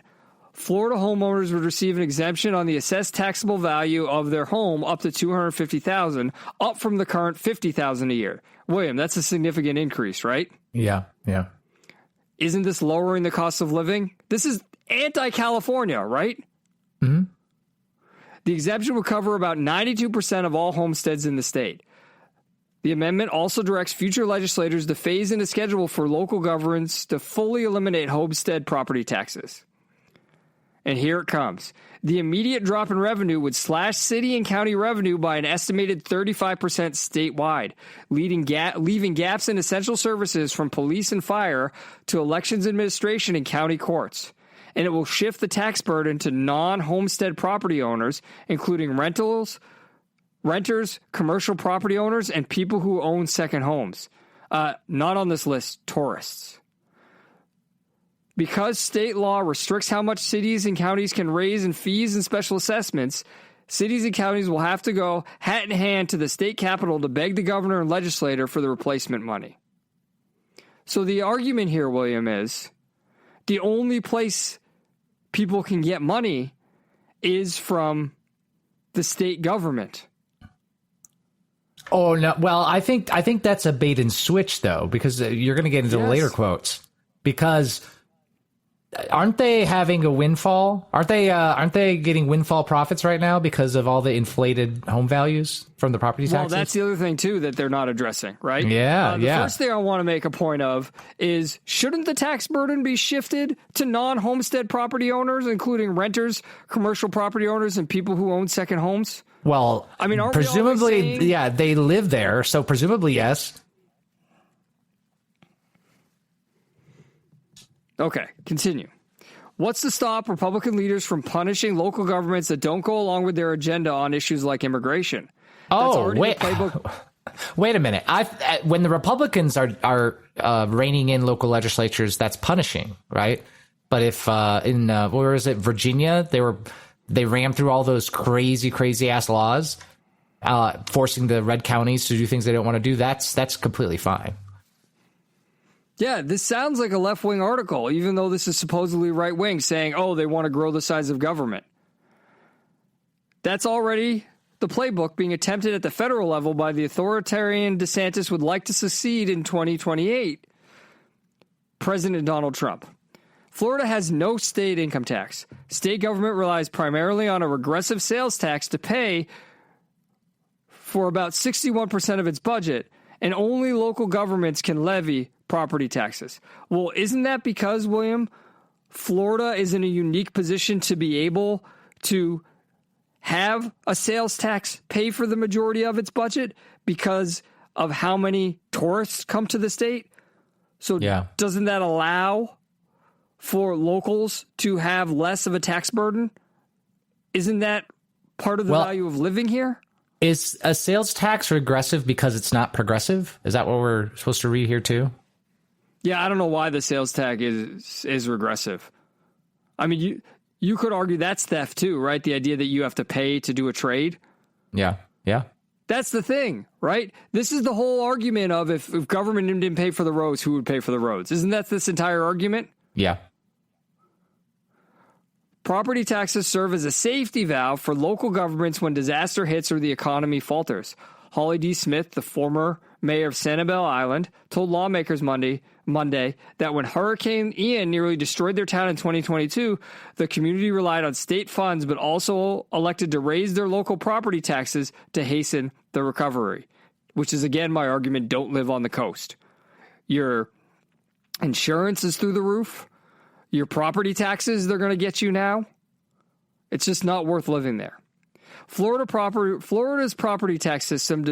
Florida homeowners would receive an exemption on the assessed taxable value of their home up to $250,000, up from the current $50,000 a year. William, that's a significant increase, right? Yeah, yeah. Isn't this lowering the cost of living? This is anti-California, right? Mm-hmm. The exemption would cover about 92% of all homesteads in the state. The amendment also directs future legislators to phase in a schedule for local governments to fully eliminate homestead property taxes. And here it comes. The immediate drop in revenue would slash city and county revenue by an estimated 35% statewide, leaving gaps in essential services from police and fire to elections administration and county courts. And it will shift the tax burden to non-homestead property owners, including renters, commercial property owners, and people who own second homes. Not on this list, tourists. Because state law restricts how much cities and counties can raise in fees and special assessments, cities and counties will have to go hat in hand to the state capitol to beg the governor and legislator for the replacement money. So the argument here, William, is the only place people can get money is from the state government. Oh no! Well, I think that's a bait and switch, though, because you're going to get into the later quotes. Because aren't they having a windfall? Aren't they getting windfall profits right now because of all the inflated home values from the property taxes? Well, that's the other thing too that they're not addressing, right? Yeah, the first thing I want to make a point of is, shouldn't the tax burden be shifted to non-homestead property owners, including renters, commercial property owners, and people who own second homes? Well, I mean, presumably, they live there, so presumably, yes. Okay, continue. What's to stop Republican leaders from punishing local governments that don't go along with their agenda on issues like immigration? Wait a minute. When the Republicans are reining in local legislatures, that's punishing, right? But if where is it, Virginia, they rammed through all those crazy ass laws, forcing the red counties to do things they don't want to do. That's completely fine. Yeah, this sounds like a left-wing article, even though this is supposedly right-wing, saying, oh, they want to grow the size of government. That's already the playbook being attempted at the federal level by the authoritarian DeSantis would like to succeed in 2028. President Donald Trump. Florida has no state income tax. State government relies primarily on a regressive sales tax to pay for about 61% of its budget, and only local governments can levy property taxes. Well, isn't that because, William, Florida is in a unique position to be able to have a sales tax pay for the majority of its budget because of how many tourists come to the state? So doesn't that allow for locals to have less of a tax burden? Isn't that part of the value of living here? Is a sales tax regressive because it's not progressive? Is that what we're supposed to read here too? Yeah, I don't know why the sales tax is regressive. I mean, you could argue that's theft too, right? The idea that you have to pay to do a trade. Yeah. That's the thing, right? This is the whole argument of if government didn't pay for the roads, who would pay for the roads? Isn't that this entire argument? Yeah. Property taxes serve as a safety valve for local governments when disaster hits or the economy falters. Holly D. Smith, the former mayor of Sanibel Island, told lawmakers Monday that when Hurricane Ian nearly destroyed their town in 2022, the community relied on state funds but also elected to raise their local property taxes to hasten the recovery, which is, again, my argument, don't live on the coast. Your insurance is through the roof. Your property taxes, they're going to get you now. It's just not worth living there. Florida's property tax system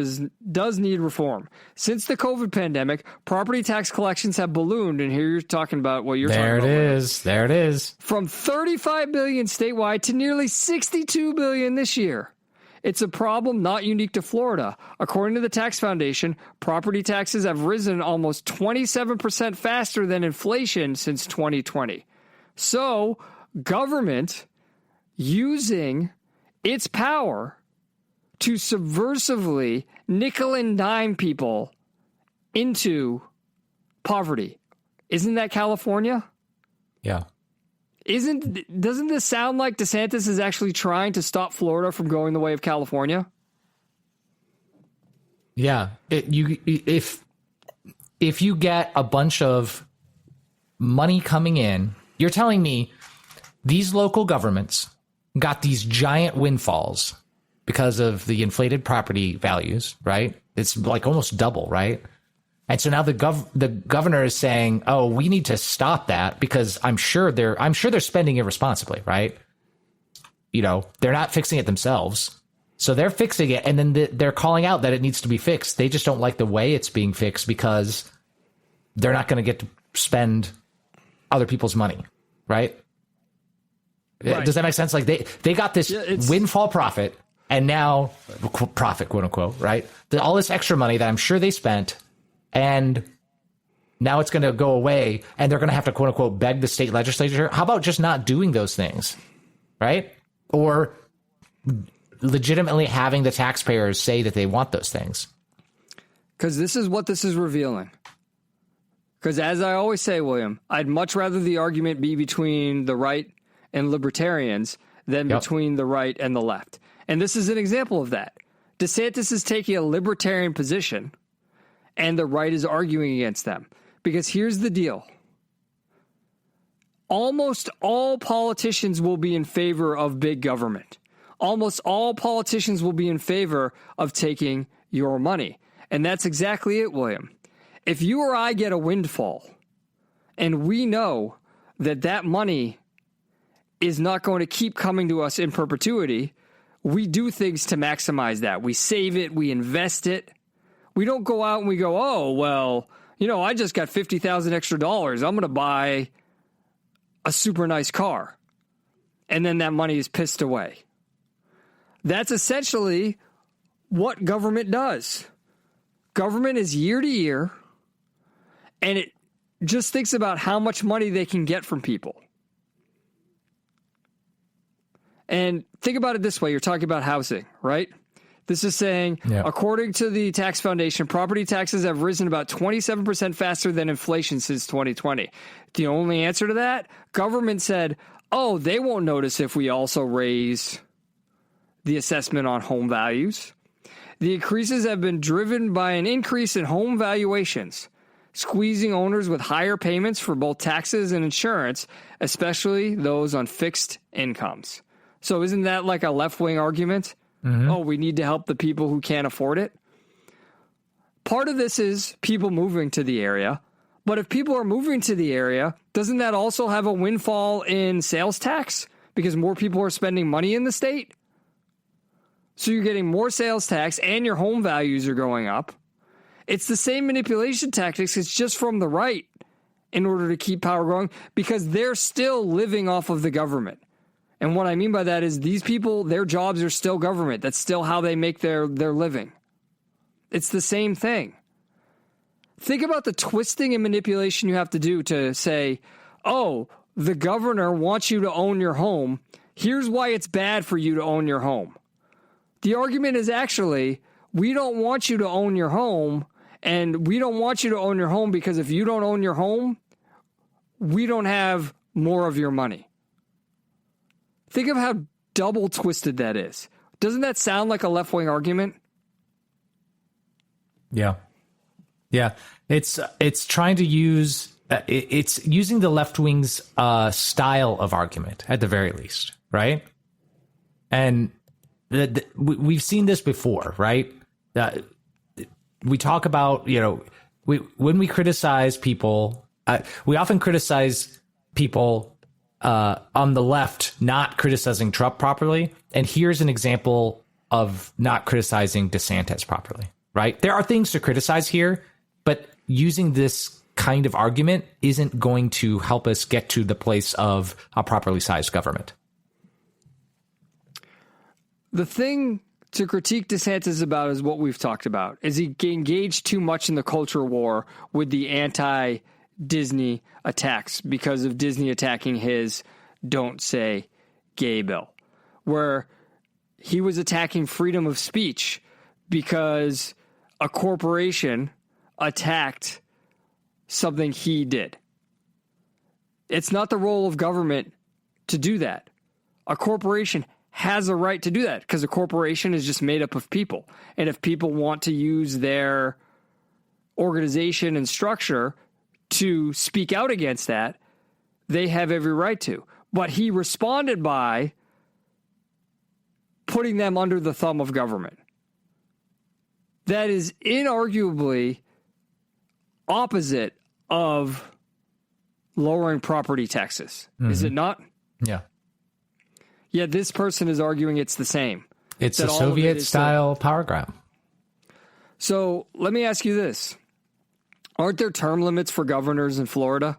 does need reform. Since the COVID pandemic, property tax collections have ballooned, and here you're talking about what you're talking about. There it is. From $35 billion statewide to nearly $62 billion this year. It's a problem not unique to Florida. According to the Tax Foundation, property taxes have risen almost 27% faster than inflation since 2020. So, government using its power to subversively nickel and dime people into poverty. Isn't that California? Yeah. Doesn't this sound like DeSantis is actually trying to stop Florida from going the way of California? Yeah. If you get a bunch of money coming in, you're telling me these local governments got these giant windfalls because of the inflated property values, right? It's like almost double, right? And so now the governor is saying, "Oh, we need to stop that because I'm sure they're spending irresponsibly, right? You know, they're not fixing it themselves, so they're fixing it, and then they're calling out that it needs to be fixed. They just don't like the way it's being fixed because they're not going to get to spend other people's money, right? Does that make sense? Like they got this windfall profit, and now profit, quote unquote, right? All this extra money that I'm sure they spent. And now it's going to go away, and they're going to have to, quote unquote, beg the state legislature. How about just not doing those things, right? Or legitimately having the taxpayers say that they want those things. Because this is what this is revealing. Because as I always say, William, I'd much rather the argument be between the right and libertarians than between the right and the left. And this is an example of that. DeSantis is taking a libertarian position, and the right is arguing against them. Because here's the deal. Almost all politicians will be in favor of big government. Almost all politicians will be in favor of taking your money. And that's exactly it, William. If you or I get a windfall, and we know that that money is not going to keep coming to us in perpetuity, we do things to maximize that. We save it, we invest it. We don't go out and we go, oh, well, you know, I just got $50,000 extra dollars. I'm going to buy a super nice car. And then that money is pissed away. That's essentially what government does. Government is year to year, and it just thinks about how much money they can get from people. And think about it this way. You're talking about housing, right? This is saying, according to the Tax Foundation, property taxes have risen about 27% faster than inflation since 2020. The only answer to that? Government said, oh, they won't notice if we also raise the assessment on home values. The increases have been driven by an increase in home valuations, squeezing owners with higher payments for both taxes and insurance, especially those on fixed incomes. So isn't that like a left-wing argument? Mm-hmm. Oh, we need to help the people who can't afford it. Part of this is people moving to the area. But if people are moving to the area, doesn't that also have a windfall in sales tax? Because more people are spending money in the state? So you're getting more sales tax and your home values are going up. It's the same manipulation tactics. It's just from the right in order to keep power growing because they're still living off of the government. And what I mean by that is these people, their jobs are still government. That's still how they make their living. It's the same thing. Think about the twisting and manipulation you have to do to say, oh, the governor wants you to own your home. Here's why it's bad for you to own your home. The argument is actually, we don't want you to own your home, and we don't want you to own your home because if you don't own your home, we don't have more of your money. Think of how double twisted that is. Doesn't that sound like a left-wing argument? Yeah. Yeah. It's trying to use, it's using the left wing's style of argument at the very least, right? And we've seen this before, right? We talk about, when we criticize people, we often criticize people on the left not criticizing Trump properly. And here's an example of not criticizing DeSantis properly, right? There are things to criticize here, but using this kind of argument isn't going to help us get to the place of a properly sized government. The thing to critique DeSantis about is what we've talked about, is he engaged too much in the culture war with the anti-Disney attacks because of Disney attacking his Don't Say Gay bill, where he was attacking freedom of speech because a corporation attacked something he did. It's not the role of government to do that. A corporation has a right to do that because a corporation is just made up of people. And if people want to use their organization and structure to speak out against that, they have every right to. But he responded by putting them under the thumb of government. That is inarguably opposite of lowering property taxes. Mm-hmm. Is it not? Yeah. Yet this person is arguing it's the same. It's a Soviet-style power grab. So let me ask you this. Aren't there term limits for governors in Florida?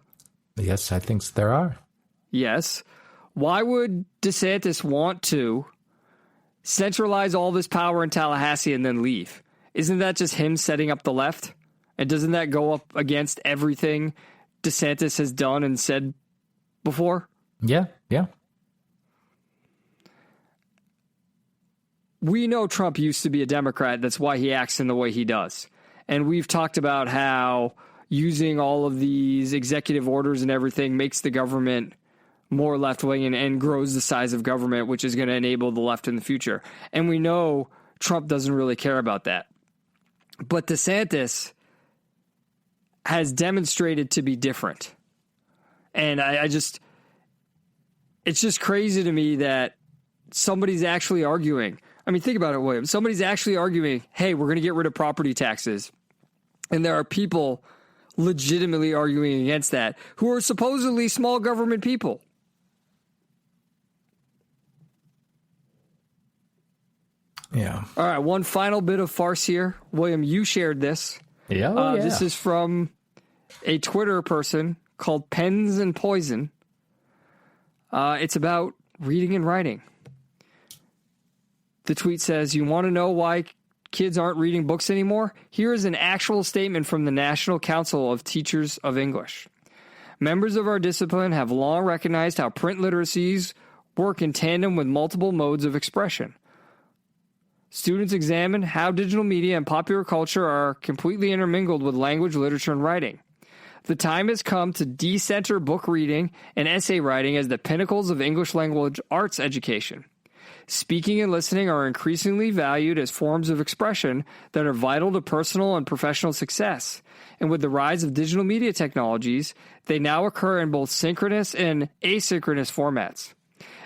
Yes, I think there are. Yes. Why would DeSantis want to centralize all this power in Tallahassee and then leave? Isn't that just him setting up the left? And doesn't that go up against everything DeSantis has done and said before? Yeah, yeah. We know Trump used to be a Democrat. That's why he acts in the way he does. And we've talked about how using all of these executive orders and everything makes the government more left-wing and grows the size of government, which is going to enable the left in the future. And we know Trump doesn't really care about that. But DeSantis has demonstrated to be different. And it's just crazy to me that somebody's actually arguing. I mean, think about it, William. Somebody's actually arguing, hey, we're going to get rid of property taxes. And there are people legitimately arguing against that who are supposedly small government people. Yeah. All right, one final bit of farce here. William, you shared this. Yeah, This is from a Twitter person called Pens and Poison. It's about reading and writing. The tweet says, you want to know why kids aren't reading books anymore? Here is an actual statement from the National Council of Teachers of English. Members of our discipline have long recognized how print literacies work in tandem with multiple modes of expression. Students examine how digital media and popular culture are completely intermingled with language, literature, and writing. The time has come to decenter book reading and essay writing as the pinnacles of English language arts education. Speaking and listening are increasingly valued as forms of expression that are vital to personal and professional success. And with the rise of digital media technologies, they now occur in both synchronous and asynchronous formats.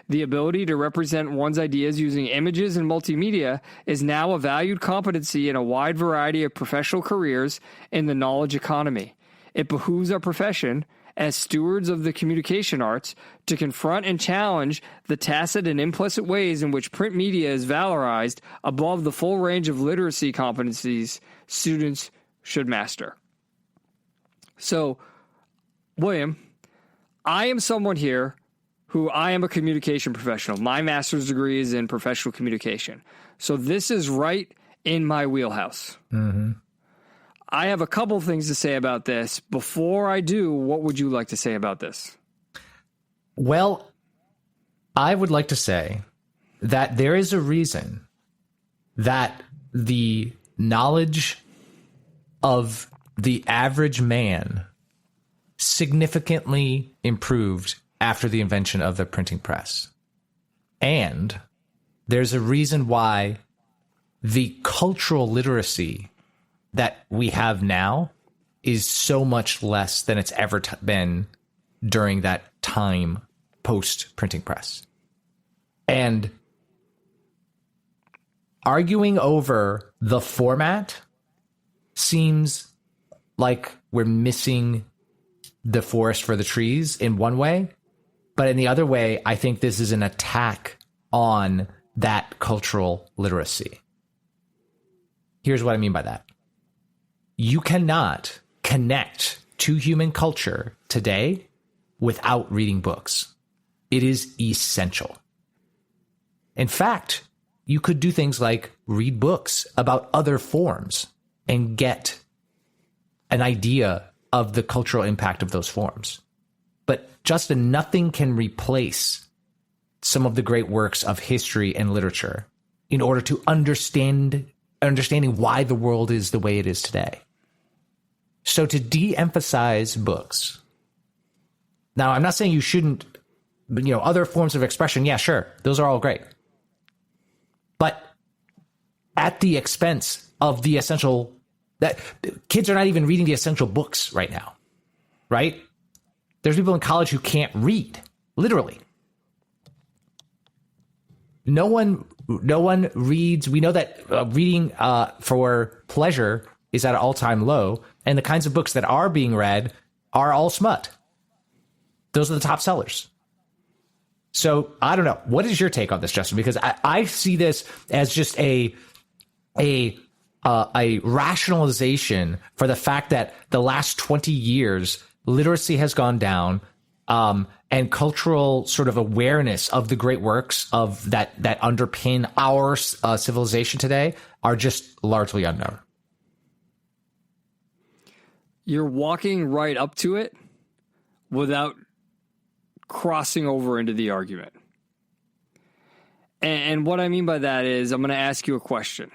The ability to represent one's ideas using images and multimedia is now a valued competency in a wide variety of professional careers in the knowledge economy. It behooves our profession, as stewards of the communication arts, to confront and challenge the tacit and implicit ways in which print media is valorized above the full range of literacy competencies students should master. So, William, I am someone here who I am a communication professional. My master's degree is in professional communication. So this is right in my wheelhouse. Mm-hmm. I have a couple things to say about this. Before I do, what would you like to say about this? Well, I would like to say that there is a reason that the knowledge of the average man significantly improved after the invention of the printing press. And there's a reason why the cultural literacy that we have now is so much less than it's ever been during that time post-printing press. And arguing over the format seems like we're missing the forest for the trees in one way. But in the other way, I think this is an attack on that cultural literacy. Here's what I mean by that. You cannot connect to human culture today without reading books. It is essential. In fact, you could do things like read books about other forms and get an idea of the cultural impact of those forms. But Justin, nothing can replace some of the great works of history and literature in order to understanding why the world is the way it is today. So to de-emphasize books. Now, I'm not saying you shouldn't, other forms of expression. Yeah, sure. Those are all great. But at the expense of the essential, that kids are not even reading the essential books right now, right? There's people in college who can't read, literally. No one reads. We know that reading for pleasure is at an all-time low, and the kinds of books that are being read are all smut. Those are the top sellers. So I don't know. What is your take on this, Justin? Because I see this as just a rationalization for the fact that the last 20 years literacy has gone down, and cultural sort of awareness of the great works of that underpin our civilization today are just largely unknown. You're walking right up to it without crossing over into the argument. And what I mean by that is I'm going to ask you a question.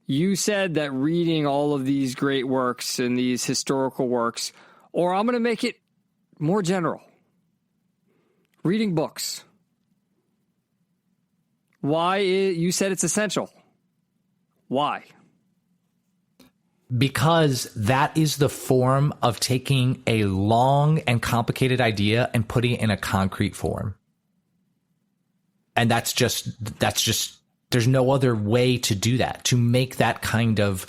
You said that reading all of these great works and these historical works, or I'm going to make it more general. Reading books. Why? You said it's essential. Why? Because that is the form of taking a long and complicated idea and putting it in a concrete form. And that's just, there's no other way to do that, to make that kind of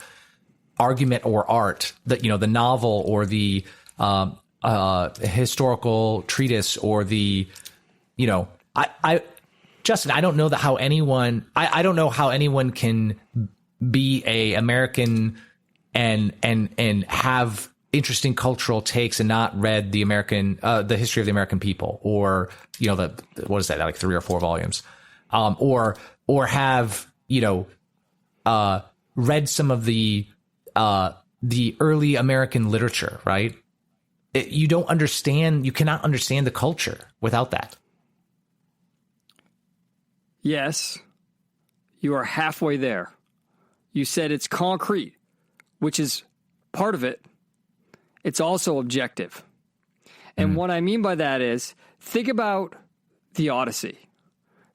argument or art, that, the novel or the historical treatise or the, Justin, I don't know that how anyone, I don't know how anyone can be a American and have interesting cultural takes and not read the history of the American people, or, what is that, like 3 or 4 volumes, or have, read some of the early American literature, right? You cannot understand the culture without that. Yes, You are halfway there. You said it's concrete, which is part of it. It's also objective. And what I mean by that is, think about the Odyssey.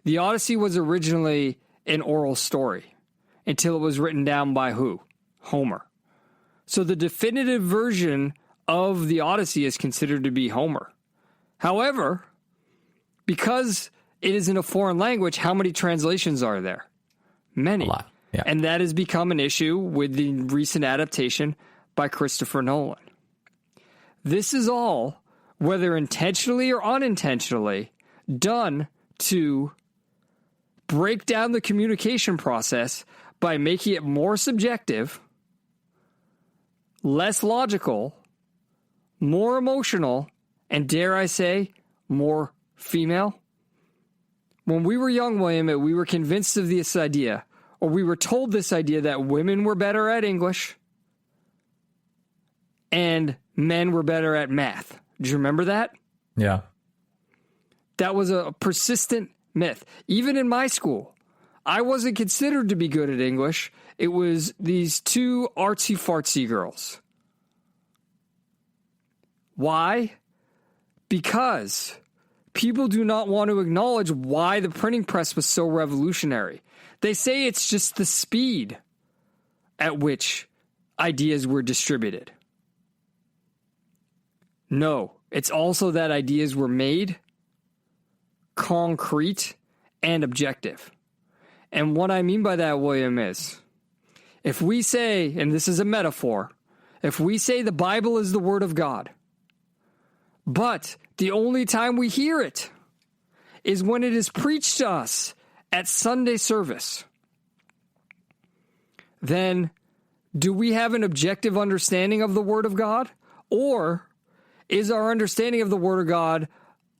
The Odyssey was originally an oral story until it was written down by who? Homer. So the definitive version of the Odyssey is considered to be Homer. However, because it is in a foreign language, how many translations are there? Many. A lot. Yeah. And that has become an issue with the recent adaptation by Christopher Nolan. This is all, whether intentionally or unintentionally, done to break down the communication process by making it more subjective, less logical, more emotional, and dare I say, more female. When we were young, William, we were convinced of this idea, or we were told this idea that women were better at English and men were better at math. Do you remember that? Yeah. That was a persistent myth. Even in my school, I wasn't considered to be good at English. It was these two artsy-fartsy girls. Why? Because people do not want to acknowledge why the printing press was so revolutionary. They say it's just the speed at which ideas were distributed. No, it's also that ideas were made, concrete, and objective. And what I mean by that, William, is if we say, and this is a metaphor, if we say the Bible is the Word of God, but the only time we hear it is when it is preached to us at Sunday service, then do we have an objective understanding of the Word of God? Or is our understanding of the Word of God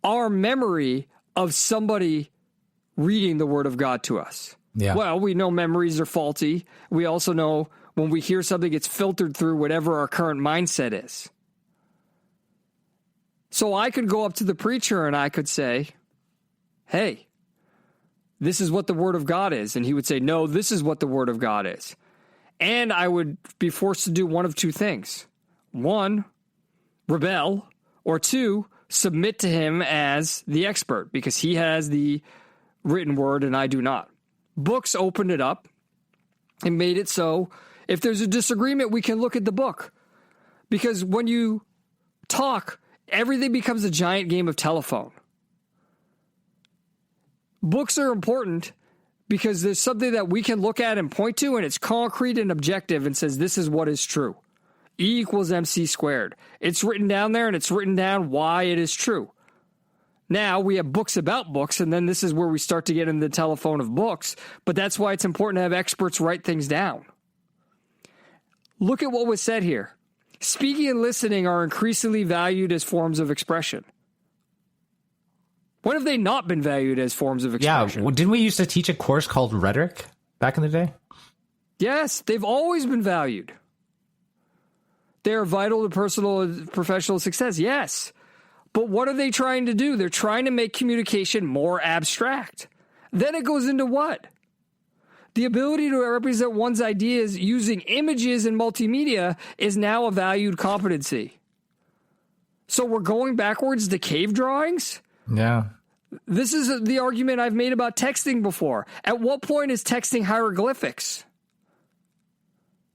our memory of somebody reading the Word of God to us? Yeah. Well, we know memories are faulty. We also know when we hear something, it's filtered through whatever our current mindset is. So I could go up to the preacher and I could say, hey, this is what the Word of God is. And he would say, no, this is what the Word of God is. And I would be forced to do one of two things. One, rebel, or two, submit to him as the expert because he has the written word and I do not. Books opened it up and made it so if there's a disagreement, we can look at the book. Because when you talk, everything becomes a giant game of telephone. Books are important because there's something that we can look at and point to, and it's concrete and objective and says this is what is true. E equals MC squared. It's written down there, and it's written down why it is true. Now, we have books about books, and then this is where we start to get into the telephone of books, but that's why it's important to have experts write things down. Look at what was said here. Speaking and listening are increasingly valued as forms of expression. When have they not been valued as forms of expression? Yeah, didn't we used to teach a course called rhetoric back in the day? Yes, they've always been valued. They are vital to personal and professional success, yes. But what are they trying to do? They're trying to make communication more abstract. Then it goes into what? The ability to represent one's ideas using images and multimedia is now a valued competency. So we're going backwards to cave drawings? Yeah. This is the argument I've made about texting before. At what point is texting hieroglyphics?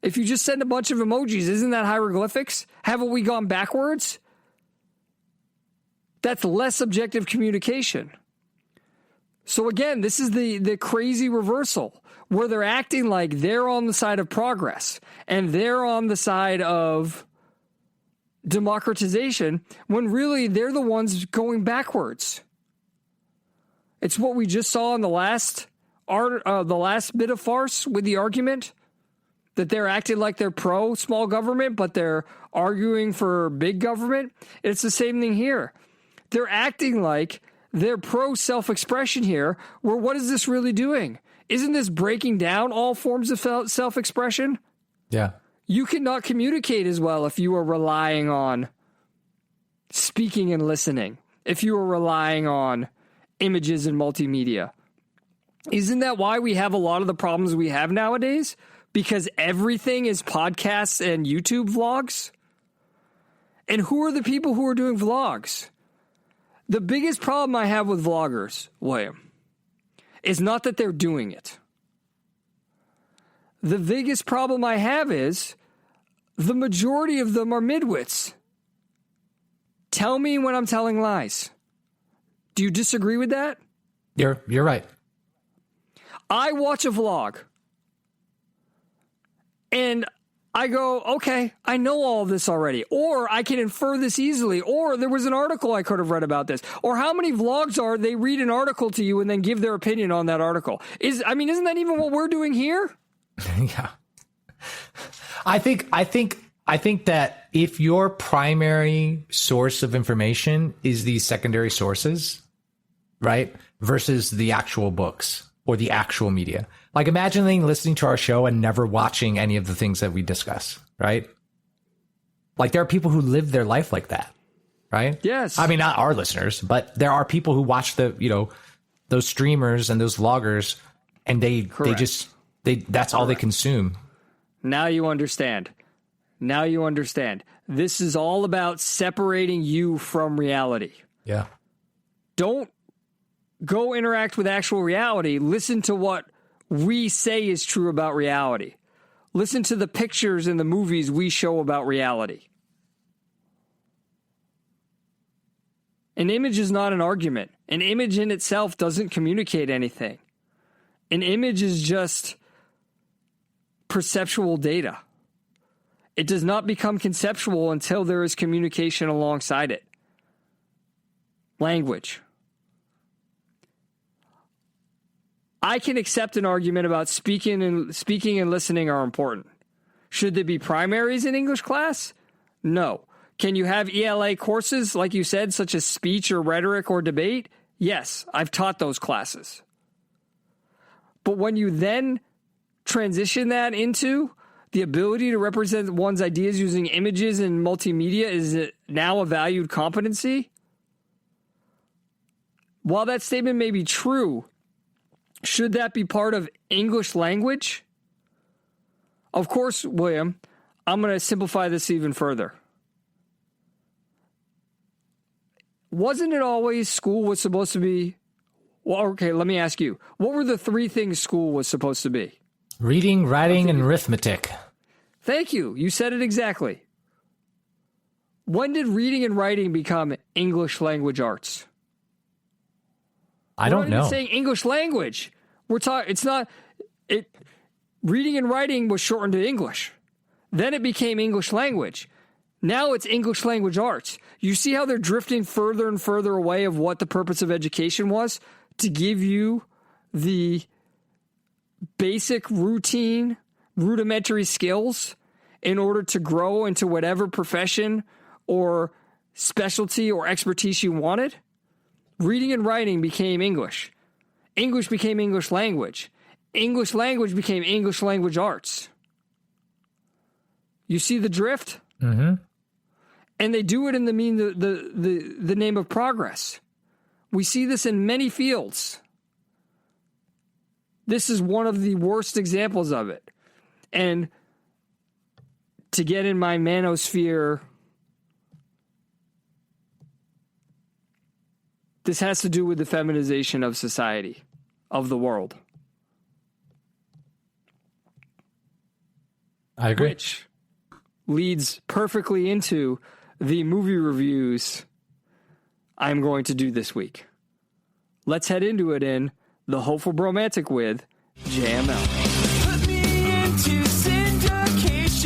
If you just send a bunch of emojis, isn't that hieroglyphics? Haven't we gone backwards? That's less objective communication. So again, this is the crazy reversal where they're acting like they're on the side of progress and they're on the side of democratization when really they're the ones going backwards. It's what we just saw in the last bit of farce with the argument that they're acting like they're pro small government, but they're arguing for big government. It's the same thing here. They're acting like they're pro self-expression here, where what is this really doing? Isn't this breaking down all forms of self-expression? Yeah. You cannot communicate as well if you are relying on speaking and listening, if you are relying on images and multimedia. Isn't that why we have a lot of the problems we have nowadays? Because everything is podcasts and YouTube vlogs? And who are the people who are doing vlogs? The biggest problem I have with vloggers, William, is not that they're doing it. The biggest problem I have is the majority of them are midwits. Tell me when I'm telling lies. Do you disagree with that? You're right. I watch a vlog and I go, okay, I know all of this already, or I can infer this easily, or there was an article I could have read about this, or how many vlogs are they read an article to you and then give their opinion on that article? Isn't that even what we're doing here? Yeah. I think that if your primary source of information is these secondary sources, right, versus the actual books or the actual media, like imagining listening to our show and never watching any of the things that we discuss, right? Like there are people who live their life like that, right? Yes. I mean, not our listeners, but there are people who watch those streamers and those vloggers, and that's all they consume. Now you understand. This is all about separating you from reality. Yeah. Don't go interact with actual reality. Listen to what we say is true about reality. Listen to the pictures in the movies we show about reality. An image is not an argument. An image in itself doesn't communicate anything. An image is just perceptual data. It does not become conceptual until there is communication alongside it. Language. I can accept an argument about speaking and listening are important. Should there be primaries in English class? No. Can you have ELA courses, like you said, such as speech or rhetoric or debate? Yes, I've taught those classes. But when you then transition that into the ability to represent one's ideas using images and multimedia, is it now a valued competency? While that statement may be true, should that be part of English language? Of course, William, I'm going to simplify this even further. Wasn't it always school was supposed to be? Well, okay, let me ask you. What were the three things school was supposed to be? Reading, writing, and arithmetic. Thank you. You said it exactly. When did reading and writing become English language arts? I don't know. We're not even saying English language. We're talking. It's not. It. Reading and writing was shortened to English. Then it became English language. Now it's English language arts. You see how they're drifting further and further away of what the purpose of education was? To give you the basic routine, rudimentary skills in order to grow into whatever profession or specialty or expertise you wanted. Reading and writing became English. English became English language. English language became English language arts. You see the drift? Mm-hmm. And they do it in the name of progress. We see this in many fields. This is one of the worst examples of it. And to get in my manosphere, this has to do with the feminization of society, of the world. I agree. Which leads perfectly into the movie reviews I'm going to do this week. Let's head into it in The Hopeful Bromantic with JML. Put me into syndication,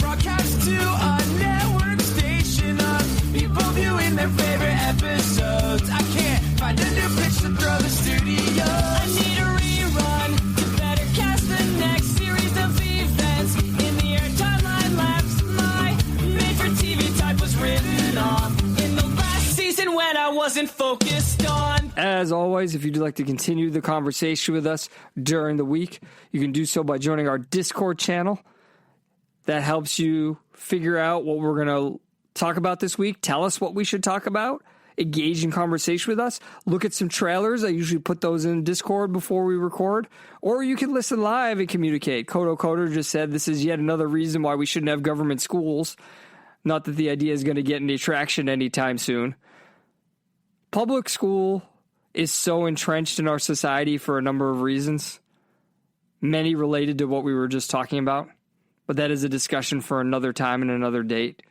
broadcast to a network station of people viewing their favorite episodes. I can't find a new pitch to throw the studio. I need a rerun to better cast the next series of events. In the air timeline lapse, my made-for-TV type was written off in the last season when I wasn't focused on. As always, if you'd like to continue the conversation with us during the week, you can do so by joining our Discord channel. That helps you figure out what we're going to talk about this week. Tell us what we should talk about. engage in conversation with us, look at some trailers. I usually put those in Discord before we record. Or you can listen live and communicate. Kodo Coder just said this is yet another reason why we shouldn't have government schools. Not that the idea is going to get any traction anytime soon. Public school is so entrenched in our society for a number of reasons, many related to what we were just talking about. But that is a discussion for another time and another date.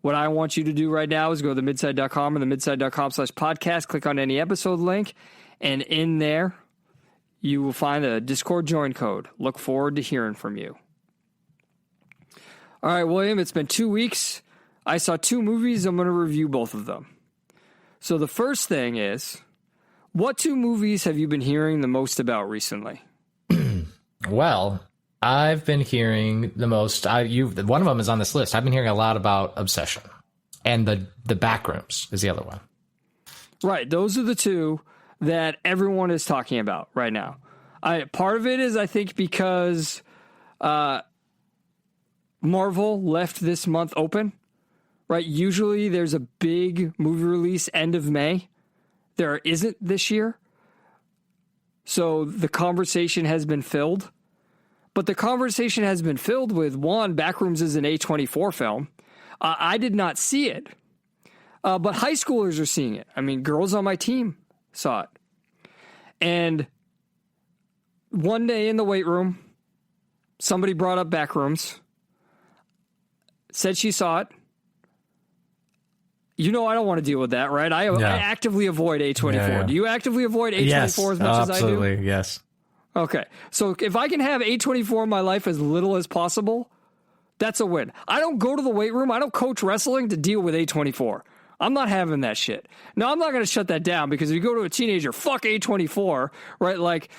What I want you to do right now is go to themidside.com or themidside.com/podcast, click on any episode link, and in there, you will find a Discord join code. Look forward to hearing from you. All right, William, it's been 2 weeks. I saw 2 movies. I'm going to review both of them. So the first thing is, what 2 movies have you been hearing the most about recently? Well, I've been hearing the most. One of them is on this list. I've been hearing a lot about Obsession, and the Backrooms is the other one. Right, those are the 2 that everyone is talking about right now. Part of it is, I think, because Marvel left this month open. Right, usually there's a big movie release end of May. There isn't this year. So the conversation has been filled. But the conversation has been filled with, one, Backrooms is an A24 film. I did not see it. But high schoolers are seeing it. I mean, girls on my team saw it. And one day in the weight room, somebody brought up Backrooms, said she saw it. You know I don't want to deal with that, right? I actively avoid A24. Yeah. Do you actively avoid A24 as much as I do? Absolutely, yes. Okay, so if I can have A24 in my life as little as possible, that's a win. I don't go to the weight room. I don't coach wrestling to deal with A24. I'm not having that shit. Now, I'm not going to shut that down because if you go to a teenager, fuck A24, right? Like,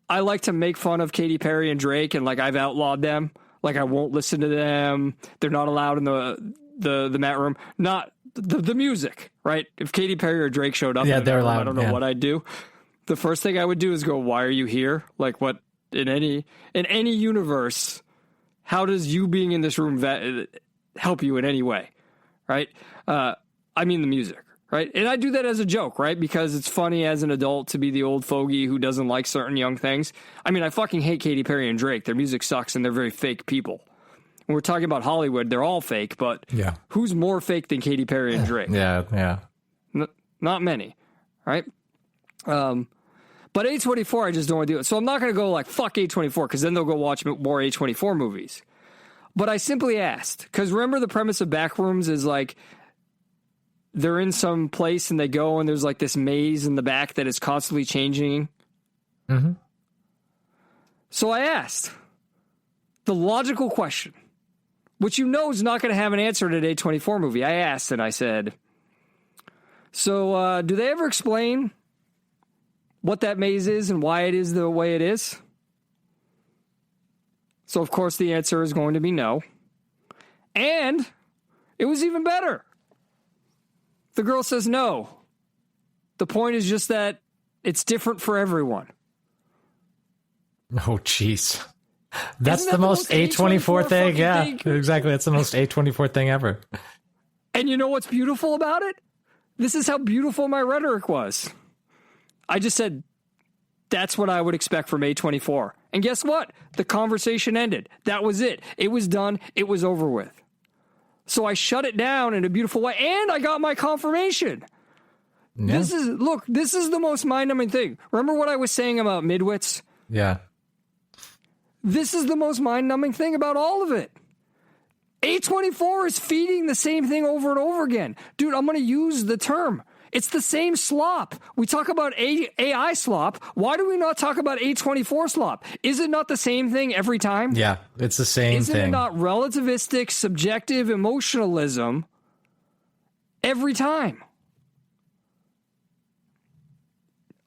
I like to make fun of Katy Perry and Drake, and, like, I've outlawed them. Like, I won't listen to them. They're not allowed in the mat room. Not the music, right? If Katy Perry or Drake showed up, they're allowed. I don't know what I'd do. The first thing I would do is go, why are you here? Like, what, in any universe, how does you being in this room help you in any way, right? I mean the music, right? And I do that as a joke, right? Because it's funny as an adult to be the old fogey who doesn't like certain young things. I mean, I fucking hate Katy Perry and Drake. Their music sucks and they're very fake people. When we're talking about Hollywood, they're all fake, but who's more fake than Katy Perry and Drake? Yeah. Not many, right? But A24, I just don't want to do it. So I'm not going to go like, fuck A24, because then they'll go watch more A24 movies. But I simply asked, because remember the premise of Backrooms is like, they're in some place and they go and there's like this maze in the back that is constantly changing. Mm-hmm. So I asked the logical question, which you know is not going to have an answer in an A24 movie. I asked and I said, so do they ever explain what that maze is and why it is the way it is? So, of course, the answer is going to be no. And it was even better. The girl says no. The point is just that it's different for everyone. Oh, jeez. That's the most A24 thing. Yeah, exactly. That's the most A24 thing ever. And you know what's beautiful about it? This is how beautiful my rhetoric was. I just said, that's what I would expect from A24. And guess what? The conversation ended. That was it. It was done. It was over with. So I shut it down in a beautiful way, and I got my confirmation. Yeah. This is the most mind-numbing thing. Remember what I was saying about midwits? Yeah. This is the most mind-numbing thing about all of it. A24 is feeding the same thing over and over again. Dude, I'm going to use the term. It's the same slop. We talk about AI slop. Why do we not talk about A24 slop? Is it not the same thing every time? Yeah, it's the same thing. Isn't it not relativistic, subjective emotionalism every time?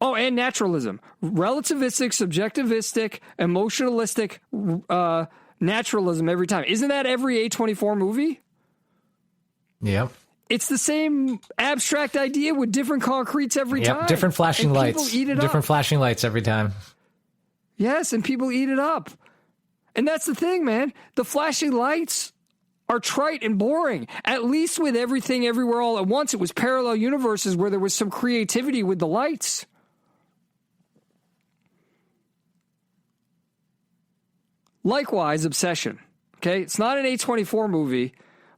Oh, and naturalism. Relativistic, subjectivistic, emotionalistic naturalism every time. Isn't that every A24 movie? Yep. It's the same abstract idea with different concretes every time. Different flashing and lights. Different flashing lights every time. Yes, and people eat it up. And that's the thing, man. The flashing lights are trite and boring. At least with Everything Everywhere All at Once, it was parallel universes where there was some creativity with the lights. Likewise, Obsession. Okay, it's not an A24 movie,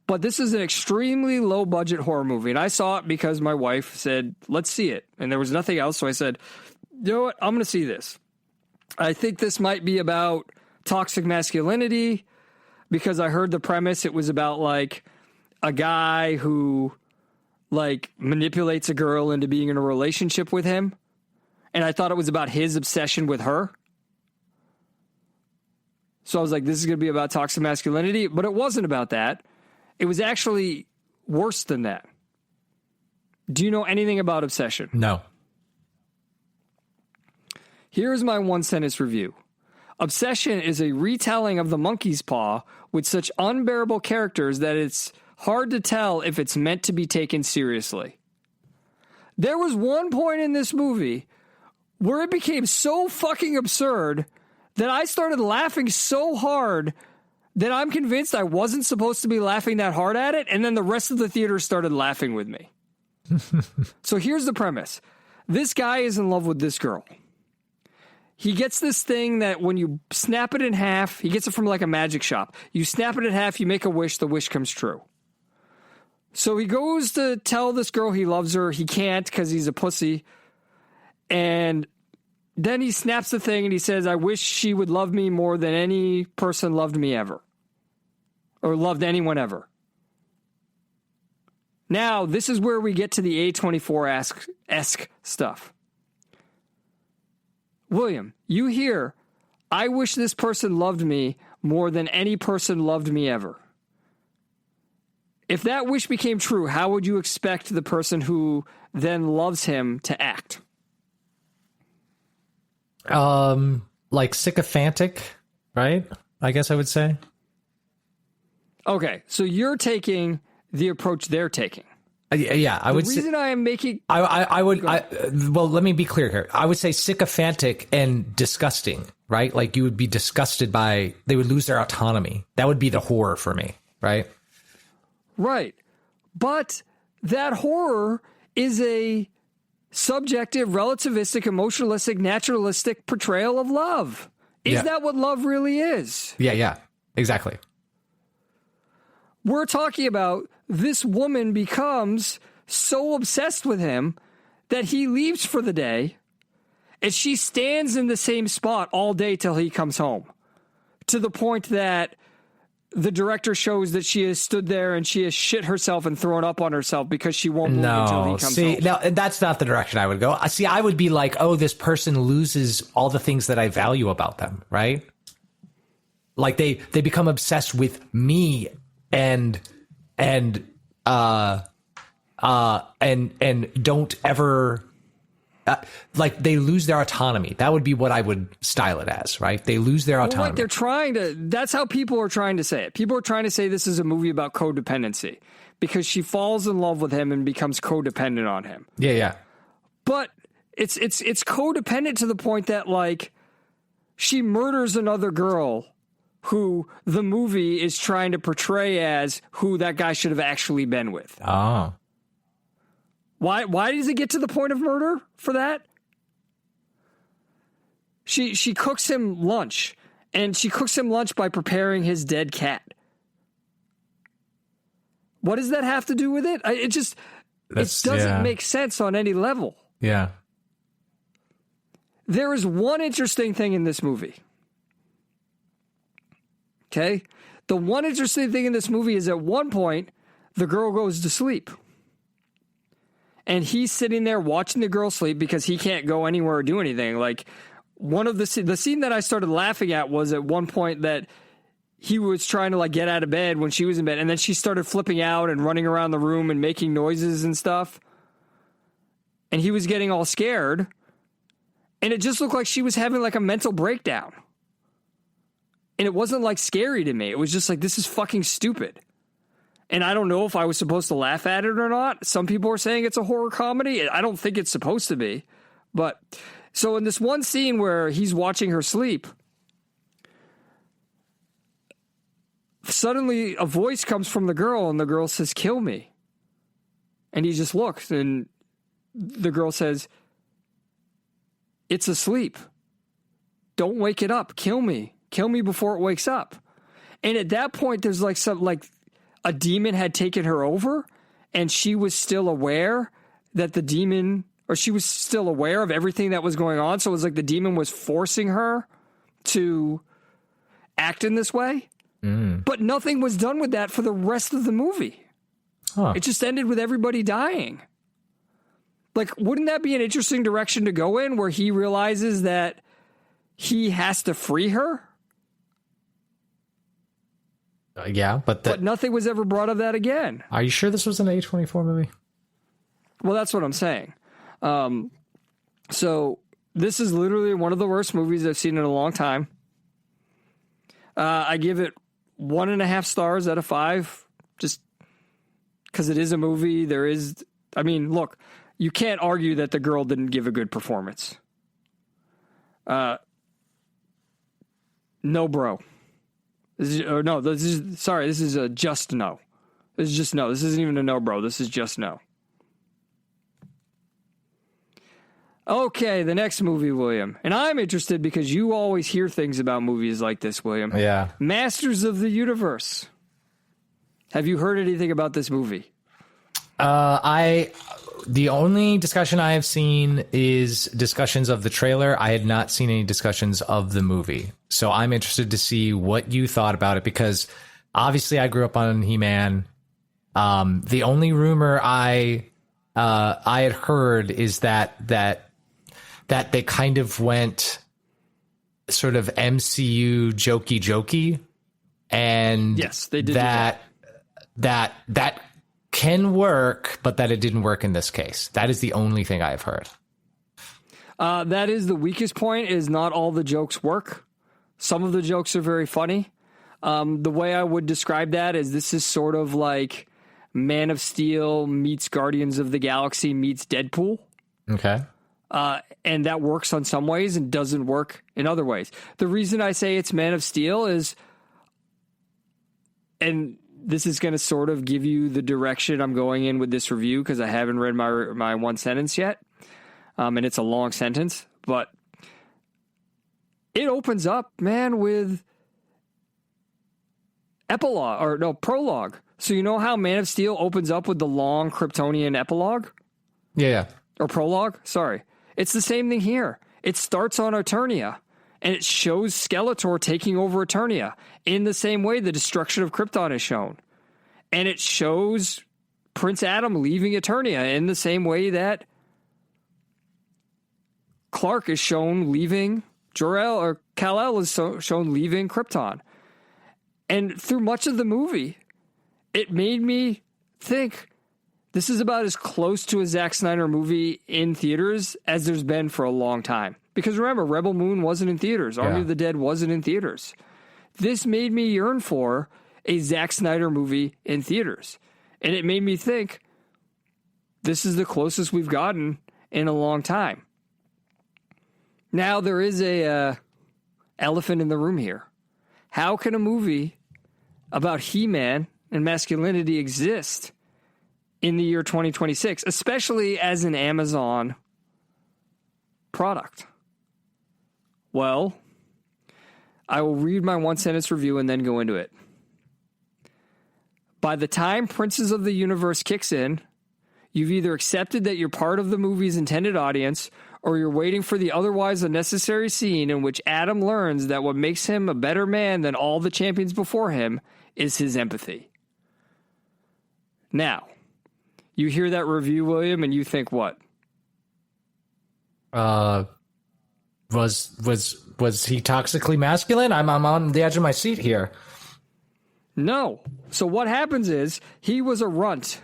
but this is an extremely low-budget horror movie. And I saw it because my wife said, let's see it. And there was nothing else, so I said, you know what, I'm going to see this. I think this might be about toxic masculinity, because I heard the premise. It was about, like, a guy who, like, manipulates a girl into being in a relationship with him. And I thought it was about his obsession with her. So I was like, this is going to be about toxic masculinity. But it wasn't about that. It was actually worse than that. Do you know anything about Obsession? No. Here's my one-sentence review. Obsession is a retelling of The Monkey's Paw with such unbearable characters that it's hard to tell if it's meant to be taken seriously. There was one point in this movie where it became so fucking absurd that I started laughing so hard that I'm convinced I wasn't supposed to be laughing that hard at it, and then the rest of the theater started laughing with me. So here's the premise. This guy is in love with this girl. He gets this thing that when you snap it in half, he gets it from like a magic shop. You snap it in half, you make a wish, the wish comes true. So he goes to tell this girl he loves her. He can't because he's a pussy. And then he snaps the thing and he says, I wish she would love me more than any person loved me ever. Or loved anyone ever. Now, this is where we get to the A24-esque stuff. William, you hear, I wish this person loved me more than any person loved me ever. If that wish became true, how would you expect the person who then loves him to act? Like sycophantic, right? I guess I would say. Okay, so you're taking the approach they're taking. Yeah, I would. The reason I am making, I would. Well, let me be clear here. I would say sycophantic and disgusting, right? Like you would be disgusted by. They would lose their autonomy. That would be the horror for me, right? Right, but that horror is a subjective, relativistic, emotionalistic, naturalistic portrayal of love. Is that what love really is? Yeah, exactly. We're talking about this woman becomes so obsessed with him that he leaves for the day, and she stands in the same spot all day till he comes home, to the point that the director shows that she has stood there and she has shit herself and thrown up on herself because she won't move until he comes home. No, that's not the direction I would go. See, I would be like, oh, this person loses all the things that I value about them, right? Like they become obsessed with me and don't ever like they lose their autonomy. That would be what I would style it as, right? They lose their autonomy. Well, like they're trying to. That's how people are trying to say it. People are trying to say this is a movie about codependency because she falls in love with him and becomes codependent on him. Yeah. But it's codependent to the point that like she murders another girl who the movie is trying to portray as who that guy should have actually been with. Oh. Why does it get to the point of murder for that? She cooks him lunch, and she cooks him lunch by preparing his dead cat. What does that have to do with it? It doesn't make sense on any level. Yeah. There is one interesting thing in this movie. Okay? The one interesting thing in this movie is at one point, the girl goes to sleep. And he's sitting there watching the girl sleep because he can't go anywhere or do anything. Like, one of the scene that I started laughing at was at one point that he was trying to, like, get out of bed when she was in bed. And then she started flipping out and running around the room and making noises and stuff. And he was getting all scared. And it just looked like she was having, like, a mental breakdown. And it wasn't, like, scary to me. It was just like, this is fucking stupid. And I don't know if I was supposed to laugh at it or not. Some people are saying it's a horror comedy. I don't think it's supposed to be. But so in this one scene where he's watching her sleep, suddenly a voice comes from the girl, and the girl says, "Kill me." And he just looks, and the girl says, "It's asleep. Don't wake it up. Kill me. Kill me before it wakes up." And at that point, there's like a demon had taken her over, and she was still aware that the demon, or she was still aware of everything that was going on. So it was like the demon was forcing her to act in this way. But nothing was done with that for the rest of the movie. Huh. It just ended with everybody dying. Like, wouldn't that be an interesting direction to go in, where he realizes that he has to free her? Yeah, but nothing was ever brought of that again. Are you sure this was an A24 movie? Well, that's what I'm saying. So this is literally one of the worst movies I've seen in a long time. I give it 1.5 stars out of 5, just because it is a movie. Look, you can't argue that the girl didn't give a good performance. No, bro. This is a just no. This is just no. This isn't even a no, bro. This is just no. Okay, the next movie, William. And I'm interested because you always hear things about movies like this, William. Yeah. Masters of the Universe. Have you heard anything about this movie? The only discussion I have seen is discussions of the trailer. I had not seen any discussions of the movie. So I'm interested to see what you thought about it, because obviously I grew up on He-Man. The only rumor I had heard is that they kind of went sort of MCU jokey, and yes, they did that can work, but that it didn't work in this case. That is the only thing I have heard. That is the weakest point, is not all the jokes work. Some of the jokes are very funny. The way I would describe that is this is sort of like Man of Steel meets Guardians of the Galaxy meets Deadpool. Okay. And that works on some ways and doesn't work in other ways. The reason I say it's Man of Steel is, and this is going to sort of give you the direction I'm going in with this review, because I haven't read my one sentence yet. And it's a long sentence, but it opens up, man, with prologue. So you know how Man of Steel opens up with the long Kryptonian epilogue? Yeah. Or prologue? Sorry. It's the same thing here. It starts on Eternia, and it shows Skeletor taking over Eternia in the same way the destruction of Krypton is shown. And it shows Prince Adam leaving Eternia in the same way that Clark is shown leaving Jor-El, or Kal-El is shown leaving Krypton. And through much of the movie, it made me think this is about as close to a Zack Snyder movie in theaters as there's been for a long time. Because remember, Rebel Moon wasn't in theaters. Army of the Dead wasn't in theaters. This made me yearn for a Zack Snyder movie in theaters. And it made me think this is the closest we've gotten in a long time. Now, there is a elephant in the room here. How can a movie about He-Man and masculinity exist in the year 2026, especially as an Amazon product? Well, I will read my one-sentence review and then go into it. By the time Princes of the Universe kicks in, you've either accepted that you're part of the movie's intended audience, or you're waiting for the otherwise unnecessary scene in which Adam learns that what makes him a better man than all the champions before him is his empathy. Now, you hear that review, William, and you think what? Was he toxically masculine? I'm on the edge of my seat here. No. So what happens is he was a runt,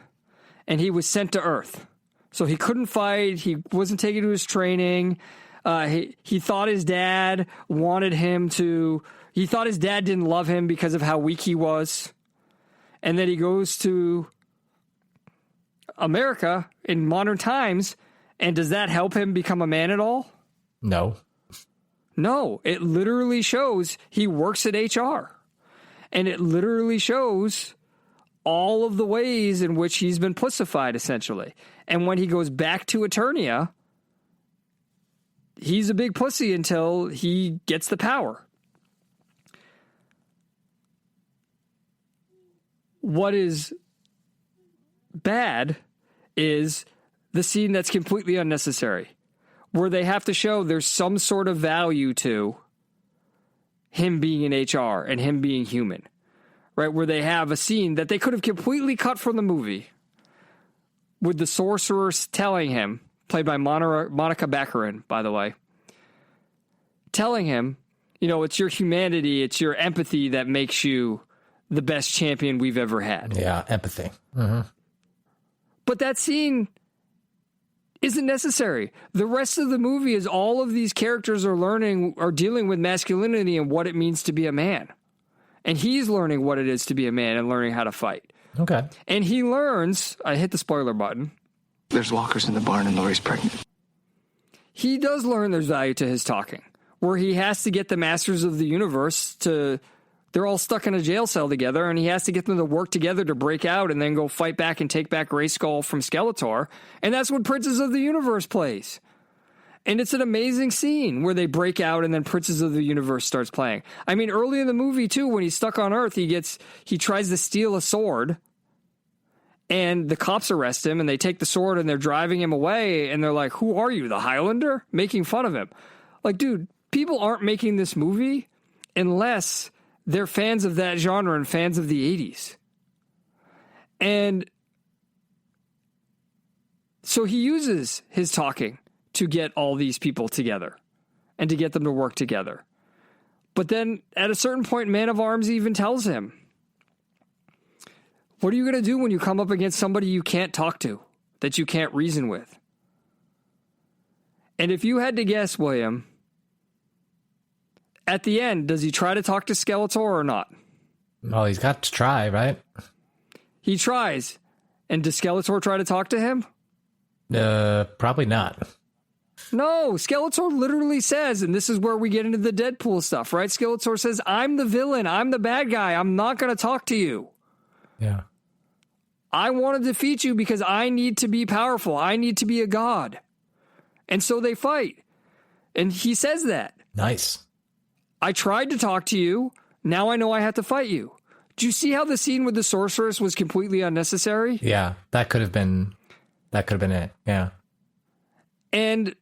and he was sent to Earth. So he couldn't fight. He wasn't taken to his training. He thought his dad wanted him to. He thought his dad didn't love him because of how weak he was. And then he goes to America in modern times. And does that help him become a man at all? No. No. It literally shows he works at HR. And it literally shows all of the ways in which he's been pussified, essentially. And when he goes back to Eternia, he's a big pussy until he gets the power. What is bad is the scene that's completely unnecessary, where they have to show there's some sort of value to him being in HR and him being human, right? Where they have a scene that they could have completely cut from the movie with the sorcerer telling him, played by Monica Baccarin, by the way, telling him, you know, it's your humanity, it's your empathy that makes you the best champion we've ever had. Yeah, empathy. Mm-hmm. But that scene isn't necessary. The rest of the movie is all of these characters are dealing with masculinity and what it means to be a man. And he's learning what it is to be a man and learning how to fight. Okay. And he learns, I hit the spoiler button. There's walkers in the barn and Lori's pregnant. He does learn there's value to his talking, where he has to get the Masters of the Universe they're all stuck in a jail cell together, and he has to get them to work together to break out and then go fight back and take back Grayskull from Skeletor. And that's what Princes of the Universe plays. And it's an amazing scene where they break out and then Princes of the Universe starts playing. I mean, early in the movie, too, when he's stuck on Earth, he tries to steal a sword, and the cops arrest him, and they take the sword, and they're driving him away, and they're like, "Who are you, the Highlander?" Making fun of him. Like, dude, people aren't making this movie unless they're fans of that genre and fans of the 80s. And so he uses his talking to get all these people together and to get them to work together. But then at a certain point, Man of Arms even tells him, what are you going to do when you come up against somebody you can't talk to, that you can't reason with? And if you had to guess, William, at the end, does he try to talk to Skeletor or not? Well, he's got to try, right? He tries. And does Skeletor try to talk to him? Probably not. No, Skeletor literally says, and this is where we get into the Deadpool stuff, right? Skeletor says, I'm the villain. I'm the bad guy. I'm not going to talk to you. Yeah. I want to defeat you because I need to be powerful. I need to be a god. And so they fight. And he says that. Nice. I tried to talk to you. Now I know I have to fight you. Do you see how the scene with the sorceress was completely unnecessary? Yeah, that could have been it. Yeah. And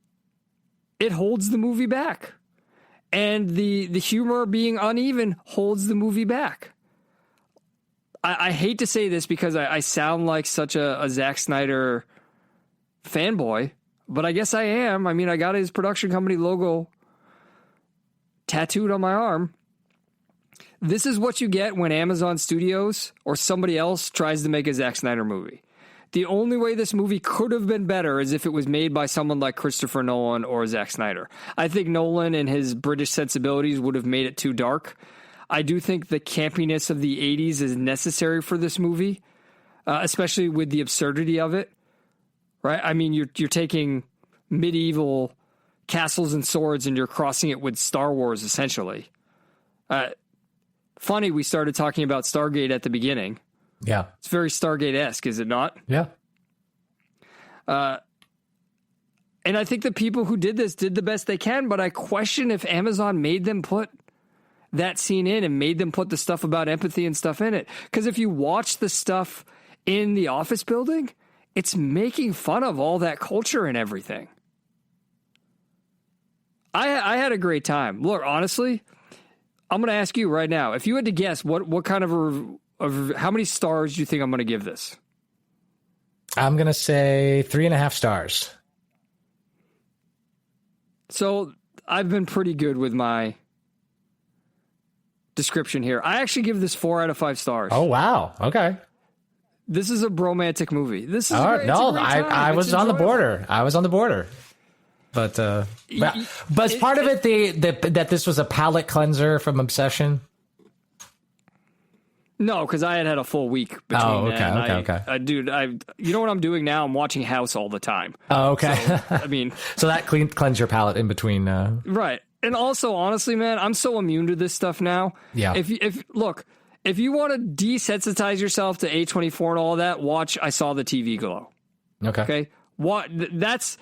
it holds the movie back. And the humor being uneven holds the movie back. I hate to say this because I sound like such a Zack Snyder fanboy, but I guess I am. I mean, I got his production company logo tattooed on my arm. This is what you get when Amazon Studios or somebody else tries to make a Zack Snyder movie. The only way this movie could have been better is if it was made by someone like Christopher Nolan or Zack Snyder. I think Nolan and his British sensibilities would have made it too dark. I do think the campiness of the 80s is necessary for this movie, especially with the absurdity of it. Right? I mean, you're taking medieval castles and swords and you're crossing it with Star Wars, essentially. Funny, we started talking about Stargate at the beginning. Yeah. It's very Stargate-esque, is it not? Yeah. And I think the people who did this did the best they can, but I question if Amazon made them put that scene in and made them put the stuff about empathy and stuff in it. Because if you watch the stuff in the office building, it's making fun of all that culture and everything. I had a great time. Look, honestly, I'm going to ask you right now, if you had to guess what kind of how many stars do you think I'm going to give this? I'm going to say 3.5 stars. So I've been pretty good with my description here. I actually give this 4 out of 5 stars. Oh, wow. Okay. This is a bromantic movie. This is I was on the border. I was on the border. But as part of it, that this was a palate cleanser from Obsession? No, because I had a full week between okay. Dude, you know what I'm doing now? I'm watching House all the time. Oh, okay. So, I mean... so that cleanse your palate in between... Right. And also, honestly, man, I'm so immune to this stuff now. Yeah. If look, if you want to desensitize yourself to A24 and all of that, watch I Saw the TV Glow. Okay. That's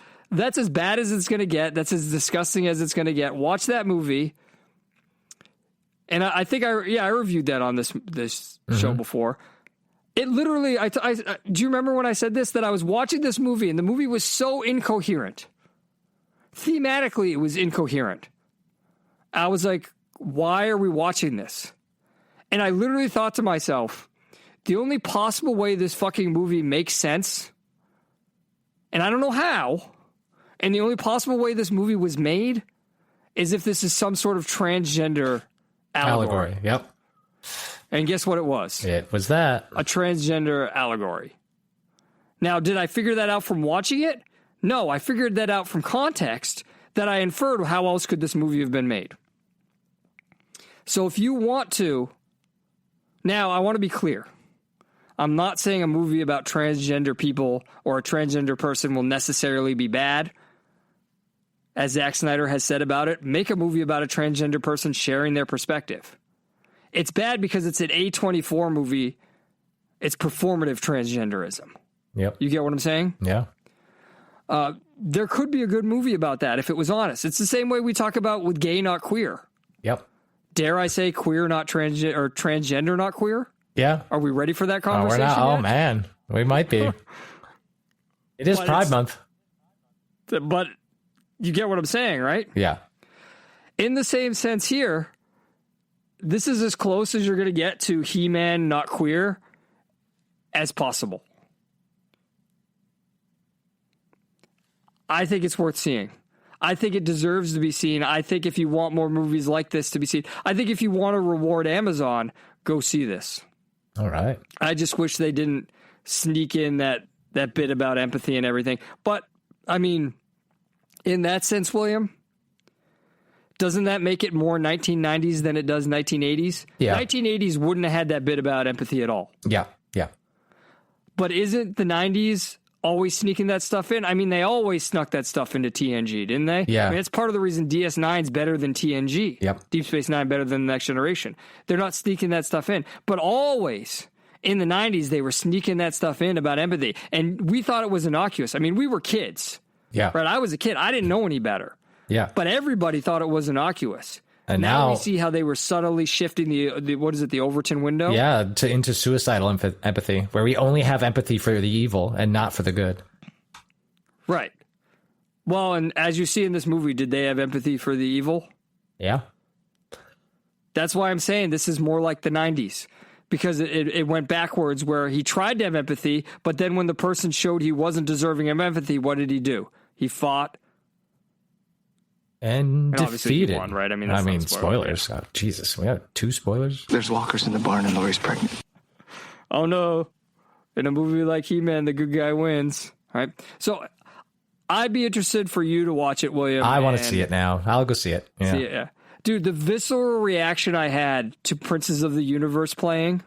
as bad as it's going to get. That's as disgusting as it's going to get. Watch that movie. And I think I reviewed that on this show before. It literally, do you remember when I said this, that I was watching this movie and the movie was so incoherent. Thematically, it was incoherent. I was like, why are we watching this? And I literally thought to myself, the only possible way this fucking movie makes sense, and I don't know how, and the only possible way this movie was made is if this is some sort of transgender allegory. Yep. And guess what it was? It was that. A transgender allegory. Now, did I figure that out from watching it? No, I figured that out from context that I inferred how else could this movie have been made. So if you want to, now I want to be clear. I'm not saying a movie about transgender people or a transgender person will necessarily be bad. As Zack Snyder has said about it, make a movie about a transgender person sharing their perspective. It's bad because it's an A24 movie. It's performative transgenderism. Yep. You get what I'm saying? Yeah. There could be a good movie about that if it was honest. It's the same way we talk about with gay, not queer. Yep. Dare I say queer, not transgender, or transgender, not queer? Yeah. Are we ready for that Oh, conversation? we're not. yet? Oh, man. We might be. It is But Pride it's- Month. But you get what I'm saying, right? Yeah. In the same sense here, this is as close as you're going to get to He-Man, not queer, as possible. I think it's worth seeing. I think it deserves to be seen. I think if you want more movies like this to be seen, I think if you want to reward Amazon, go see this. All right. I just wish they didn't sneak in that bit about empathy and everything. But, I mean, in that sense, William, doesn't that make it more 1990s than it does 1980s? Yeah. 1980s wouldn't have had that bit about empathy at all. Yeah. Yeah. But isn't the 90s always sneaking that stuff in? I mean, they always snuck that stuff into TNG, didn't they? Yeah. I mean, it's part of the reason DS9's better than TNG. Yep. Deep Space Nine better than the Next Generation. They're not sneaking that stuff in. But always in the 90s, they were sneaking that stuff in about empathy. And we thought it was innocuous. I mean, we were kids. Yeah. Right? I was a kid. I didn't know any better. Yeah. But everybody thought it was innocuous. And now now we see how they were subtly shifting the what is it, the Overton window? Yeah, into suicidal empathy, where we only have empathy for the evil and not for the good. Right. Well, and as you see in this movie, did they have empathy for the evil? Yeah. That's why I'm saying this is more like the 90s. Because it went backwards where he tried to have empathy, but then when the person showed he wasn't deserving of empathy, what did he do? He fought. And obviously he defeated. won, right? I mean, that's not a spoiler. spoilers. Oh, Jesus, we have 2 spoilers. There's walkers in the barn and Lori's pregnant. Oh no. In a movie like He-Man, the good guy wins. All right. So I'd be interested for you to watch it, William. I want to see it now. I'll go see it. Yeah. See it, yeah. Dude, the visceral reaction I had to Princes of the Universe playing.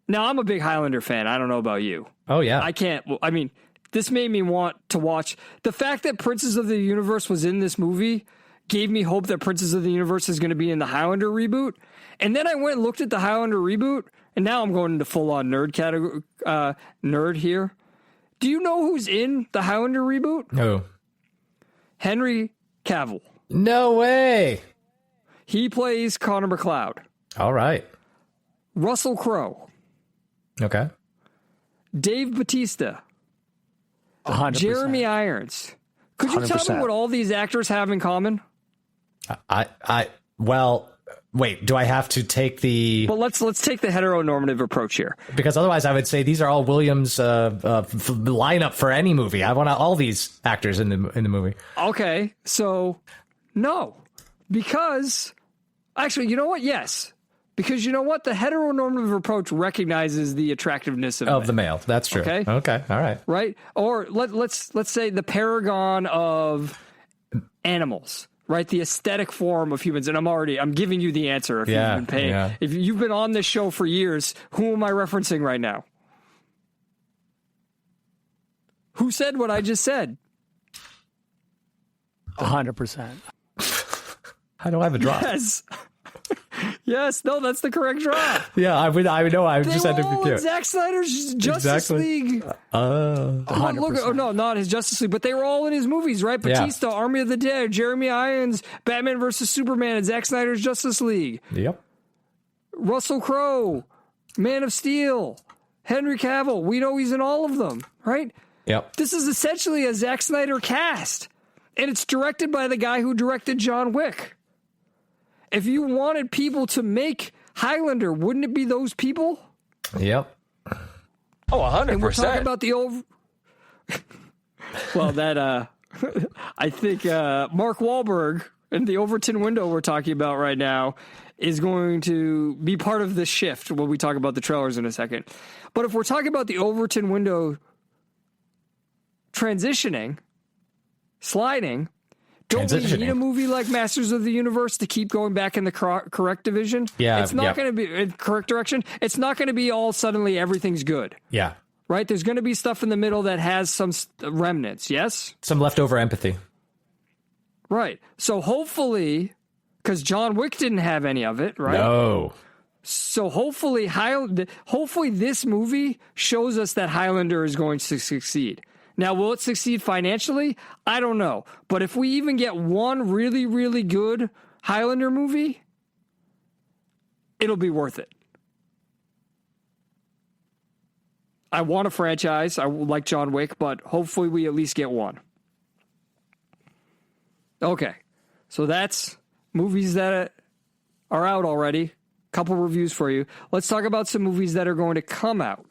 Now, I'm a big Highlander fan. I don't know about you. Oh, yeah. I mean, this made me want to watch. The fact that Princes of the Universe was in this movie gave me hope that Princes of the Universe is going to be in the Highlander reboot. And then I went and looked at the Highlander reboot, and now I'm going into full-on nerd category, nerd here. Do you know who's in the Highlander reboot? Oh. Henry Cavill. No way. He plays Connor McLeod. All right. Russell Crowe. Okay. Dave Bautista. 100%. Jeremy Irons. Could you tell me 100%. what all these actors have in common? Well, wait, do I have to take the... But let's take the heteronormative approach here. Because otherwise I would say these are all Williams' lineup for any movie. I want all these actors in the movie. Okay, so no. Because, actually, you know what? Yes. Because you know what? The heteronormative approach recognizes the attractiveness of the male. That's true. Okay. Okay. All right. Right? Or let's say the paragon of animals, right? The aesthetic form of humans. And I'm giving you the answer if you've been paying. Yeah. If you've been on this show for years, who am I referencing right now? Who said what I just said? 100%. How do I have a drop? Yes. Yes, no, that's the correct draw. Yeah, I know. I They just were had to all be in Zack Snyder's Justice League. Oh, No, not his Justice League, but they were all in his movies, right? Yeah. Batista, Army of the Dead, Jeremy Irons, Batman vs. Superman, and Zack Snyder's Justice League. Yep. Russell Crowe, Man of Steel, Henry Cavill. We know he's in all of them, right? Yep. This is essentially a Zack Snyder cast, and it's directed by the guy who directed John Wick. If you wanted people to make Highlander, wouldn't it be those people? Yep. Oh, 100%. And we're talking about the old... Well, that, I think Mark Wahlberg and the Overton window we're talking about right now is going to be part of this shift when we talk about the trailers in a second. But if we're talking about the Overton window sliding, don't we need a movie like Masters of the Universe to keep going back in the correct division? Yeah. It's not going to be in correct direction. It's not going to be all suddenly everything's good. Yeah. Right? There's going to be stuff in the middle that has some remnants, yes? Some leftover empathy. Right. So hopefully, because John Wick didn't have any of it, right? No. So hopefully this movie shows us that Highlander is going to succeed. Now, will it succeed financially? I don't know. But if we even get one really, really good Highlander movie, it'll be worth it. I want a franchise. I like John Wick, but hopefully we at least get one. Okay. So that's movies that are out already. Couple reviews for you. Let's talk about some movies that are going to come out.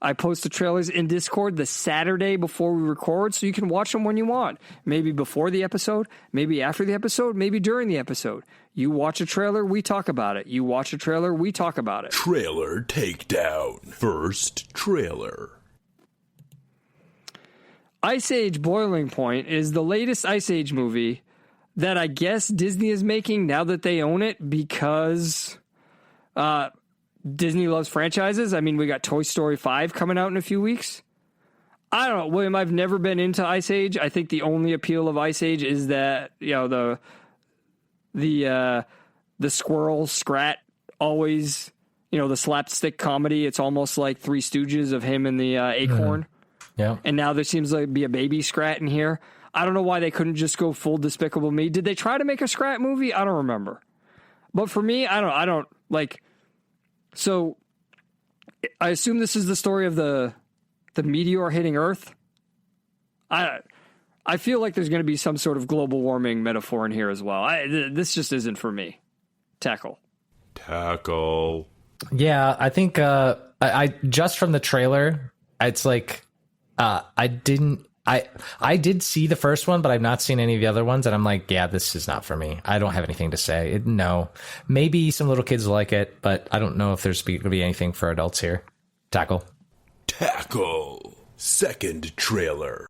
I post the trailers in Discord the Saturday before we record, so you can watch them when you want. Maybe before the episode, maybe after the episode, maybe during the episode. You watch a trailer, we talk about it. You watch a trailer, we talk about it. Trailer takedown. First trailer. Ice Age Boiling Point is the latest Ice Age movie that I guess Disney is making now that they own it because Disney loves franchises. I mean, we got Toy Story 5 coming out in a few weeks. I don't know, William, I've never been into Ice Age. I think the only appeal of Ice Age is that, you know, the squirrel Scrat always, you know, the slapstick comedy. It's almost like Three Stooges of him and the acorn. Yeah. And now there seems like be a baby Scrat in here. I don't know why they couldn't just go full Despicable Me. Did they try to make a Scrat movie? I don't remember. But for me, I don't like. So, I assume this is the story of the meteor hitting Earth. I feel like there's going to be some sort of global warming metaphor in here as well. This just isn't for me. Tackle. Yeah, I think I just from the trailer, it's like I did see the first one, but I've not seen any of the other ones, and I'm like, yeah, this is not for me. I don't have anything to say. No. Maybe some little kids like it, but I don't know if there's going to be anything for adults here. Tackle. Second trailer.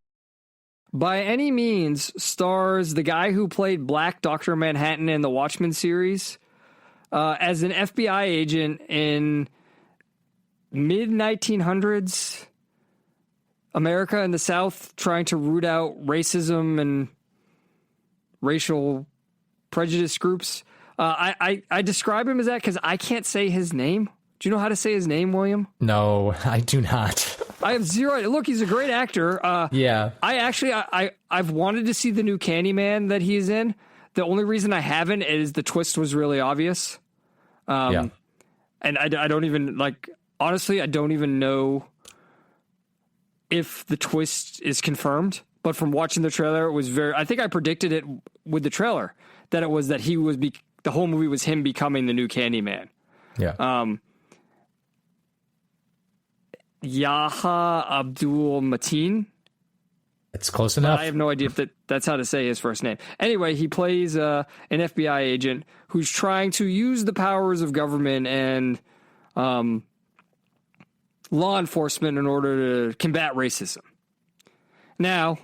By Any Means stars the guy who played Black Dr. Manhattan in the Watchmen series as an FBI agent in mid-1900s America in the South, trying to root out racism and racial prejudice groups. I describe him as that because I can't say his name. Do you know how to say his name, William? No, I do not. I have zero idea. Look, he's a great actor. Yeah. I've wanted to see the new Candyman that he is in. The only reason I haven't is the twist was really obvious. Yeah. And I don't even, like, honestly, I don't even know if the twist is confirmed. But from watching the trailer, it was I think I predicted it with the trailer, that it was that he was, the whole movie was him becoming the new Candyman. Yeah. Yaha Abdul Mateen. It's close enough. I have no idea if that's how to say his first name. Anyway, he plays an FBI agent who's trying to use the powers of government and law enforcement in order to combat racism. Now,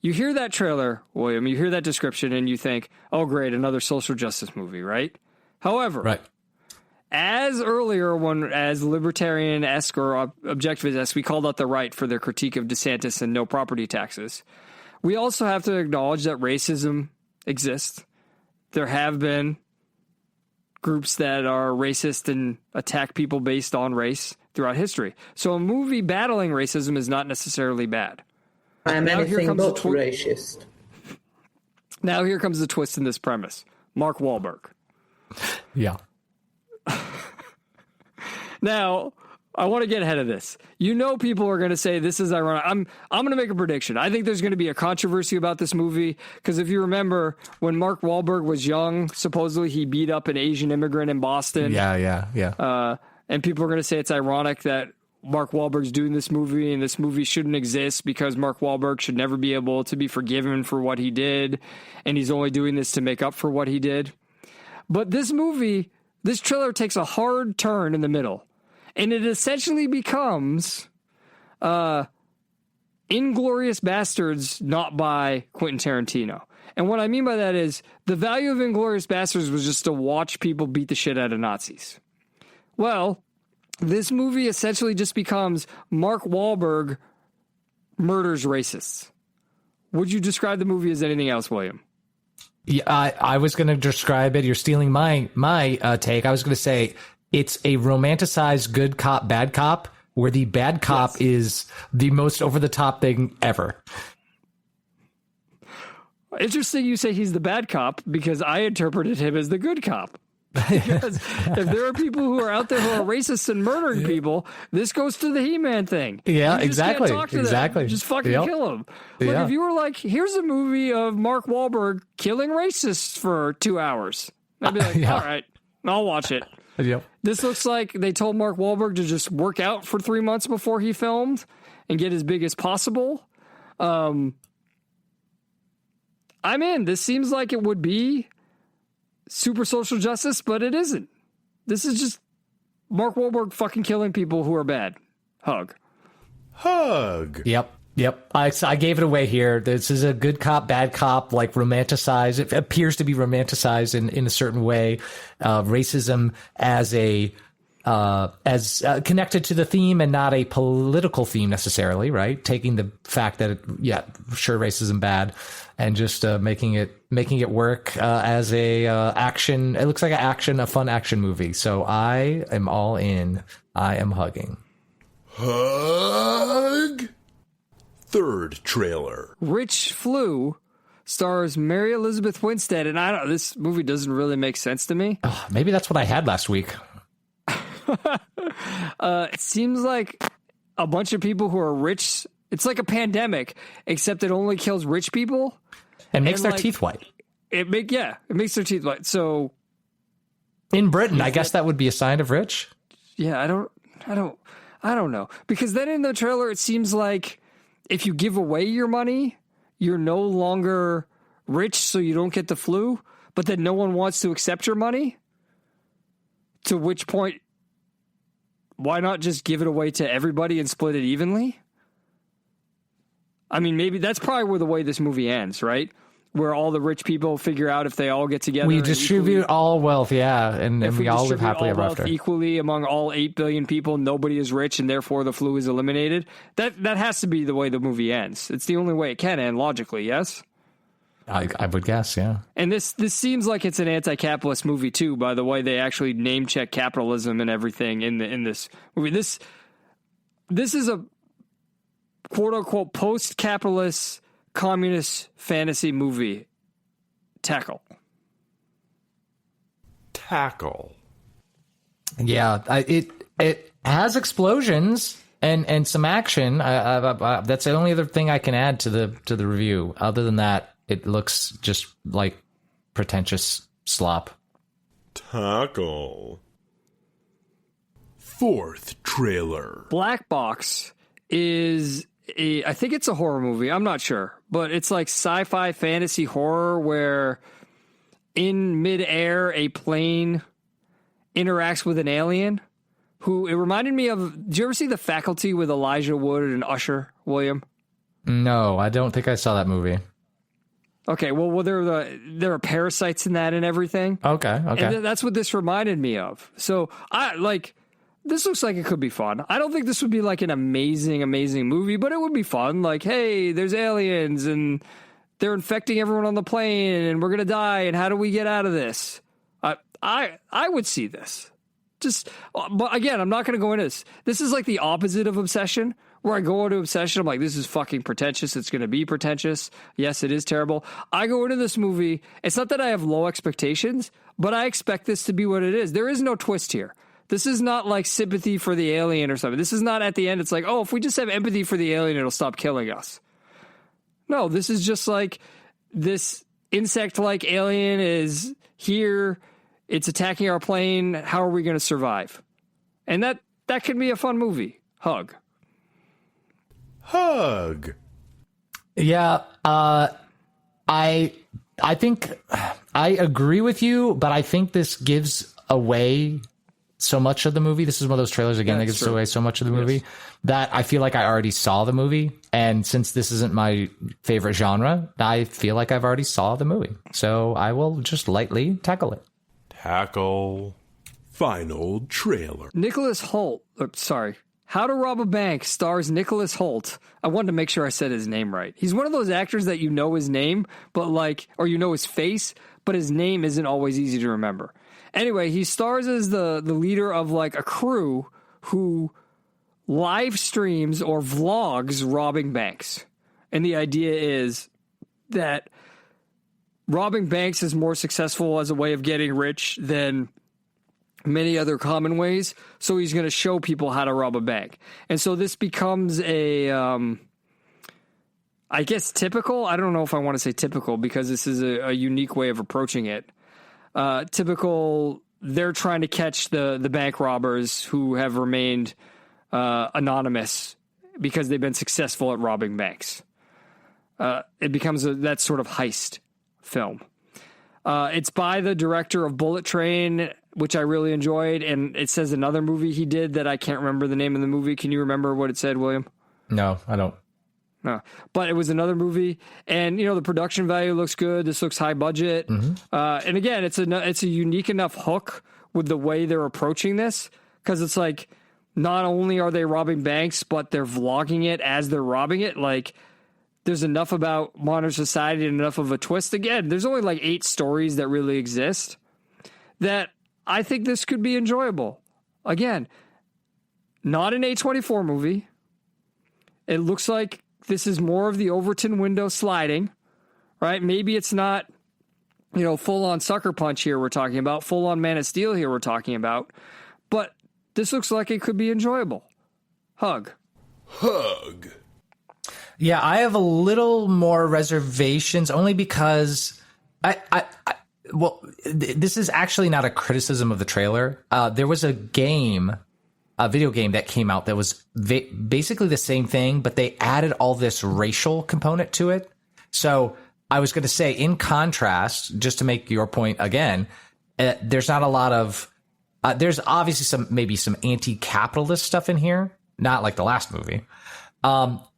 you hear that trailer, William, you hear that description, and you think, oh, great, another social justice movie, right? However, right. As earlier, as libertarian-esque or objectivist-esque, we called out the right for their critique of DeSantis and no property taxes. We also have to acknowledge that racism exists. There have been groups that are racist and attack people based on race throughout history. So a movie battling racism is not necessarily bad. I am anything but racist. Now here comes the twist in this premise. Mark Wahlberg. Yeah. Now, I want to get ahead of this. You know, people are going to say this is ironic. I'm going to make a prediction. I think there's going to be a controversy about this movie because if you remember when Mark Wahlberg was young, supposedly he beat up an Asian immigrant in Boston. Yeah. And people are going to say it's ironic that Mark Wahlberg's doing this movie and this movie shouldn't exist because Mark Wahlberg should never be able to be forgiven for what he did. And he's only doing this to make up for what he did. But this movie, this trailer takes a hard turn in the middle. And it essentially becomes Inglourious Bastards, not by Quentin Tarantino. And what I mean by that is the value of Inglourious Bastards was just to watch people beat the shit out of Nazis. Well, this movie essentially just becomes Mark Wahlberg murders racists. Would you describe the movie as anything else, William? Yeah, I was going to describe it. You're stealing my take. I was going to say it's a romanticized good cop, bad cop, where the bad cop is the most over-the-top thing ever. Interesting you say he's the bad cop, because I interpreted him as the good cop. Because if there are people who are out there who are racist and murdering people, this goes to the He-Man thing. Yeah, you just exactly. Can't talk to Exactly. them. Just fucking kill them. Like if you were like, here's a movie of Mark Wahlberg killing racists for 2 hours, I'd be like, all right, I'll watch it. Yep. This looks like they told Mark Wahlberg to just work out for 3 months before he filmed and get as big as possible. I'm in. This seems like it would be super social justice, but it isn't. This is just Mark Wahlberg fucking killing people who are bad. Hug. Yep. I gave it away here. This is a good cop, bad cop, like romanticized. It appears to be romanticized in a certain way. Racism as connected to the theme and not a political theme necessarily, right? Taking the fact that sure, racism bad, and just making it work as a action. It looks like a fun action movie. So I am all in. I am hugging. Hug. Third trailer. Rich Flew stars Mary Elizabeth Winstead, and this movie doesn't really make sense to me. Maybe that's what I had last week. It seems like a bunch of people who are rich. It's like a pandemic, except it only kills rich people and makes their teeth white. It makes their teeth white. So in Britain, I guess that would be a sign of rich. Yeah, I don't know, because then in the trailer it seems like if you give away your money, you're no longer rich, so you don't get the flu, but then no one wants to accept your money. To which point, why not just give it away to everybody and split it evenly? I mean, maybe that's probably where the way this movie ends, right? Where all the rich people figure out if they all get together. We distribute all wealth, and we all live happily ever after. Equally among all 8 billion people, nobody is rich, and therefore the flu is eliminated. That has to be the way the movie ends. It's the only way it can end logically, yes? I would guess, yeah. And this seems like it's an anti-capitalist movie too, by the way they actually name check capitalism and everything in this movie. This is a quote unquote post-capitalist communist fantasy movie. Tackle. Yeah, it has explosions and some action. That's the only other thing I can add to the review. Other than that, it looks just like pretentious slop. Tackle. Fourth trailer. Black Box is I think it's a horror movie. I'm not sure, but it's like sci-fi fantasy horror where in midair a plane interacts with an alien who it reminded me of. Did you ever see The Faculty with Elijah Wood and Usher, William? No, I don't think I saw that movie. Okay, well, there are parasites in that and everything. Okay. And that's what this reminded me of. So this looks like it could be fun. I don't think this would be like an amazing movie, but it would be fun. Like, hey, there's aliens and they're infecting everyone on the plane and we're going to die. And how do we get out of this? I would see this. But again, I'm not going to go into this. This is like the opposite of Obsession, where I go into Obsession, I'm like, this is fucking pretentious. It's going to be pretentious. Yes, it is terrible. I go into this movie. It's not that I have low expectations, but I expect this to be what it is. There is no twist here. This is not like sympathy for the alien or something. This is not at the end. It's like, oh, if we just have empathy for the alien, it'll stop killing us. No, this is just like this insect-like alien is here. It's attacking our plane. How are we going to survive? And that can be a fun movie. Hug. Yeah, I think I agree with you, but I think this gives away so much of the movie. This is one of those trailers again that gives away so much of the movie that I feel like I already saw the movie. And since this isn't my favorite genre, I feel like I've already saw the movie. So I will just lightly tackle it. Final trailer. Nicholas Hoult. How to Rob a Bank stars Nicholas Hoult. I wanted to make sure I said his name right. He's one of those actors that you know his name, or you know his face, but his name isn't always easy to remember. Anyway, he stars as the leader of like a crew who live streams or vlogs robbing banks. And the idea is that robbing banks is more successful as a way of getting rich than many other common ways. So he's going to show people how to rob a bank. And so this becomes I guess typical. I don't know if I want to say typical because this is a unique way of approaching it. Typical, they're trying to catch the bank robbers who have remained anonymous because they've been successful at robbing banks. It becomes that sort of heist film. It's by the director of Bullet Train, which I really enjoyed, and it says another movie he did that I can't remember the name of the movie. Can you remember what it said, William? No, I don't. No, but it was another movie, and the production value looks good. This looks high budget, and again, it's a unique enough hook with the way they're approaching this, because it's like not only are they robbing banks, but they're vlogging it as they're robbing it. Like there's enough about modern society and enough of a twist. Again, there's only like 8 stories that really exist that I think this could be enjoyable. Again, not an A24 movie. It looks like this is more of the Overton window sliding, right? Maybe it's not, full on Sucker Punch here we're talking about, full on Man of Steel here we're talking about, but this looks like it could be enjoyable. Hug. Yeah, I have a little more reservations only because this is actually not a criticism of the trailer. There was a video game that came out that was basically the same thing, but they added all this racial component to it. So I was going to say, in contrast, just to make your point again, there's not a lot of, there's obviously maybe some anti-capitalist stuff in here, not like the last movie. Not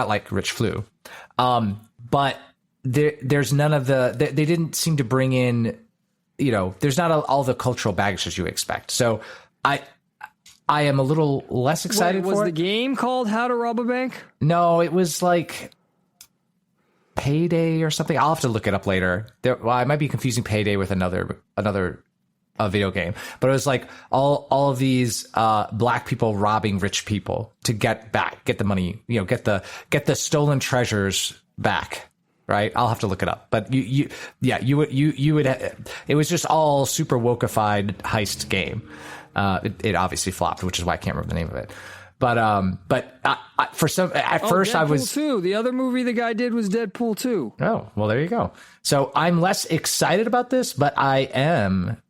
like Rich Flew. But there's none of they didn't seem to bring in, there's not all the cultural baggage that you expect. So I am a little less excited for it. Was the game called How to Rob a Bank? No, it was like Payday or something. I'll have to look it up later. I might be confusing Payday with another video game, but it was like all of these black people robbing rich people to get the money, get the stolen treasures back. Right, I'll have to look it up, but you would. It was just all super wokeified heist game. It obviously flopped, which is why I can't remember the name of it. But first Deadpool I was 2. The other movie the guy did was Deadpool 2. Oh, well, there you go. So I'm less excited about this, but I am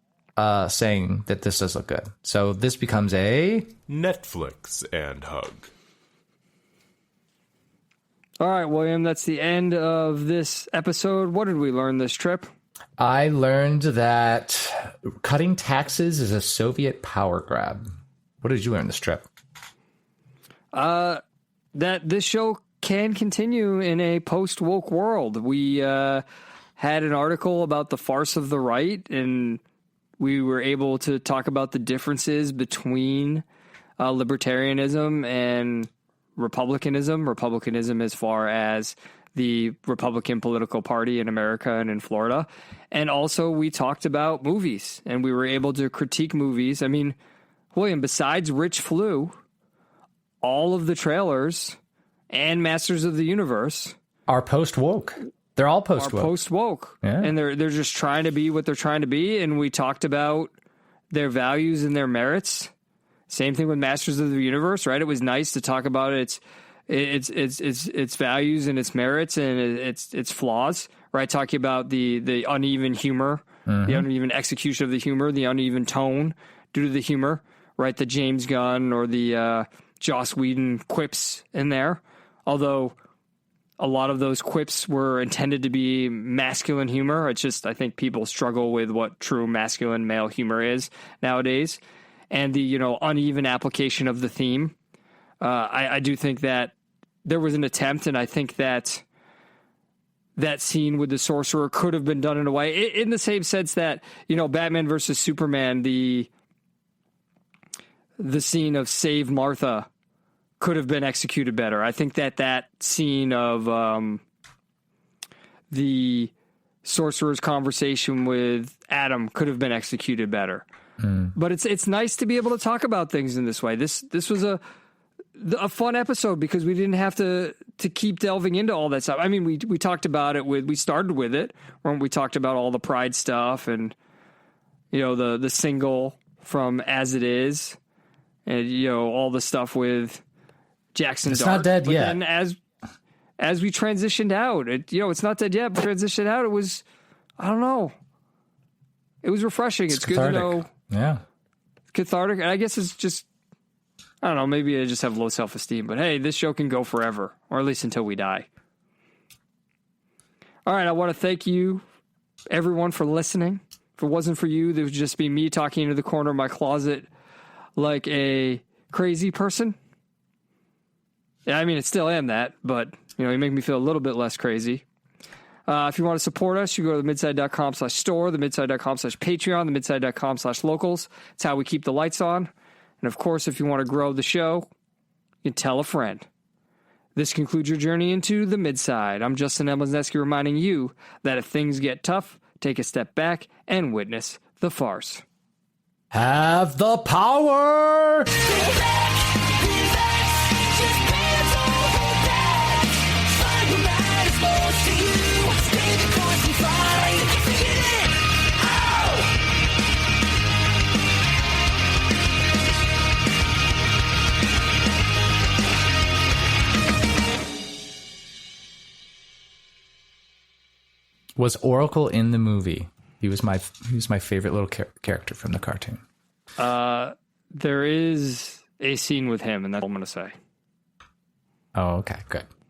saying that this does look good. So this becomes a Netflix and Hug. All right, William, that's the end of this episode. What did we learn this trip? I learned that cutting taxes is a Soviet power grab. What did you learn this trip? That this show can continue in a post-woke world. We had an article about the farce of the right, and we were able to talk about the differences between libertarianism and republicanism as far as the Republican political party in America and in Florida. And also we talked about movies, and we were able to critique movies. I mean, William, besides Rich Flew, all of the trailers and Masters of the Universe are post-woke. They're all post-woke. Are post-woke. Yeah. And they're just trying to be what they're trying to be. And we talked about their values and their merits. Same thing with Masters of the Universe, right? It was nice to talk about its values and its merits and its flaws, right? Talking about the uneven humor, the uneven execution of the humor, the uneven tone due to the humor, right? The James Gunn or the Joss Whedon quips in there. Although a lot of those quips were intended to be masculine humor. It's just, I think people struggle with what true masculine male humor is nowadays. And the, uneven application of the theme. I do think that there was an attempt, and I think that scene with the sorcerer could have been done in a way, in the same sense that, Batman versus Superman, the scene of Save Martha could have been executed better. I think that scene of the sorcerer's conversation with Adam could have been executed better. But it's nice to be able to talk about things in this way. This was a fun episode because we didn't have to keep delving into all that stuff. I mean, we talked about it we started with it when we talked about all the Pride stuff and, the single from As It Is and, all the stuff with Jackson It's Dart. not dead but yet. then as we transitioned out, it's not dead yet, but transitioned out, it was, I don't know. It was refreshing. It's good to know. Yeah. Cathartic. And I guess it's just, I don't know, maybe I just have low self-esteem, but hey, this show can go forever, or at least until we die. All right, I want to thank you, everyone, for listening. If it wasn't for you, there would just be me talking into the corner of my closet like a crazy person. Yeah, I mean, I still am that, but, you make me feel a little bit less crazy. If you want to support us, you go to themidside.com/store, themidside.com/Patreon, themidside.com/locals. It's how we keep the lights on. And of course, if you want to grow the show, you can tell a friend. This concludes your journey into the Midside. I'm Justin Emlesneski reminding you that if things get tough, take a step back and witness the farce. Have the power! Was Oracle in the movie? He was my favorite little character from the cartoon. There is a scene with him, and that's all I'm going to say. Oh, okay, good.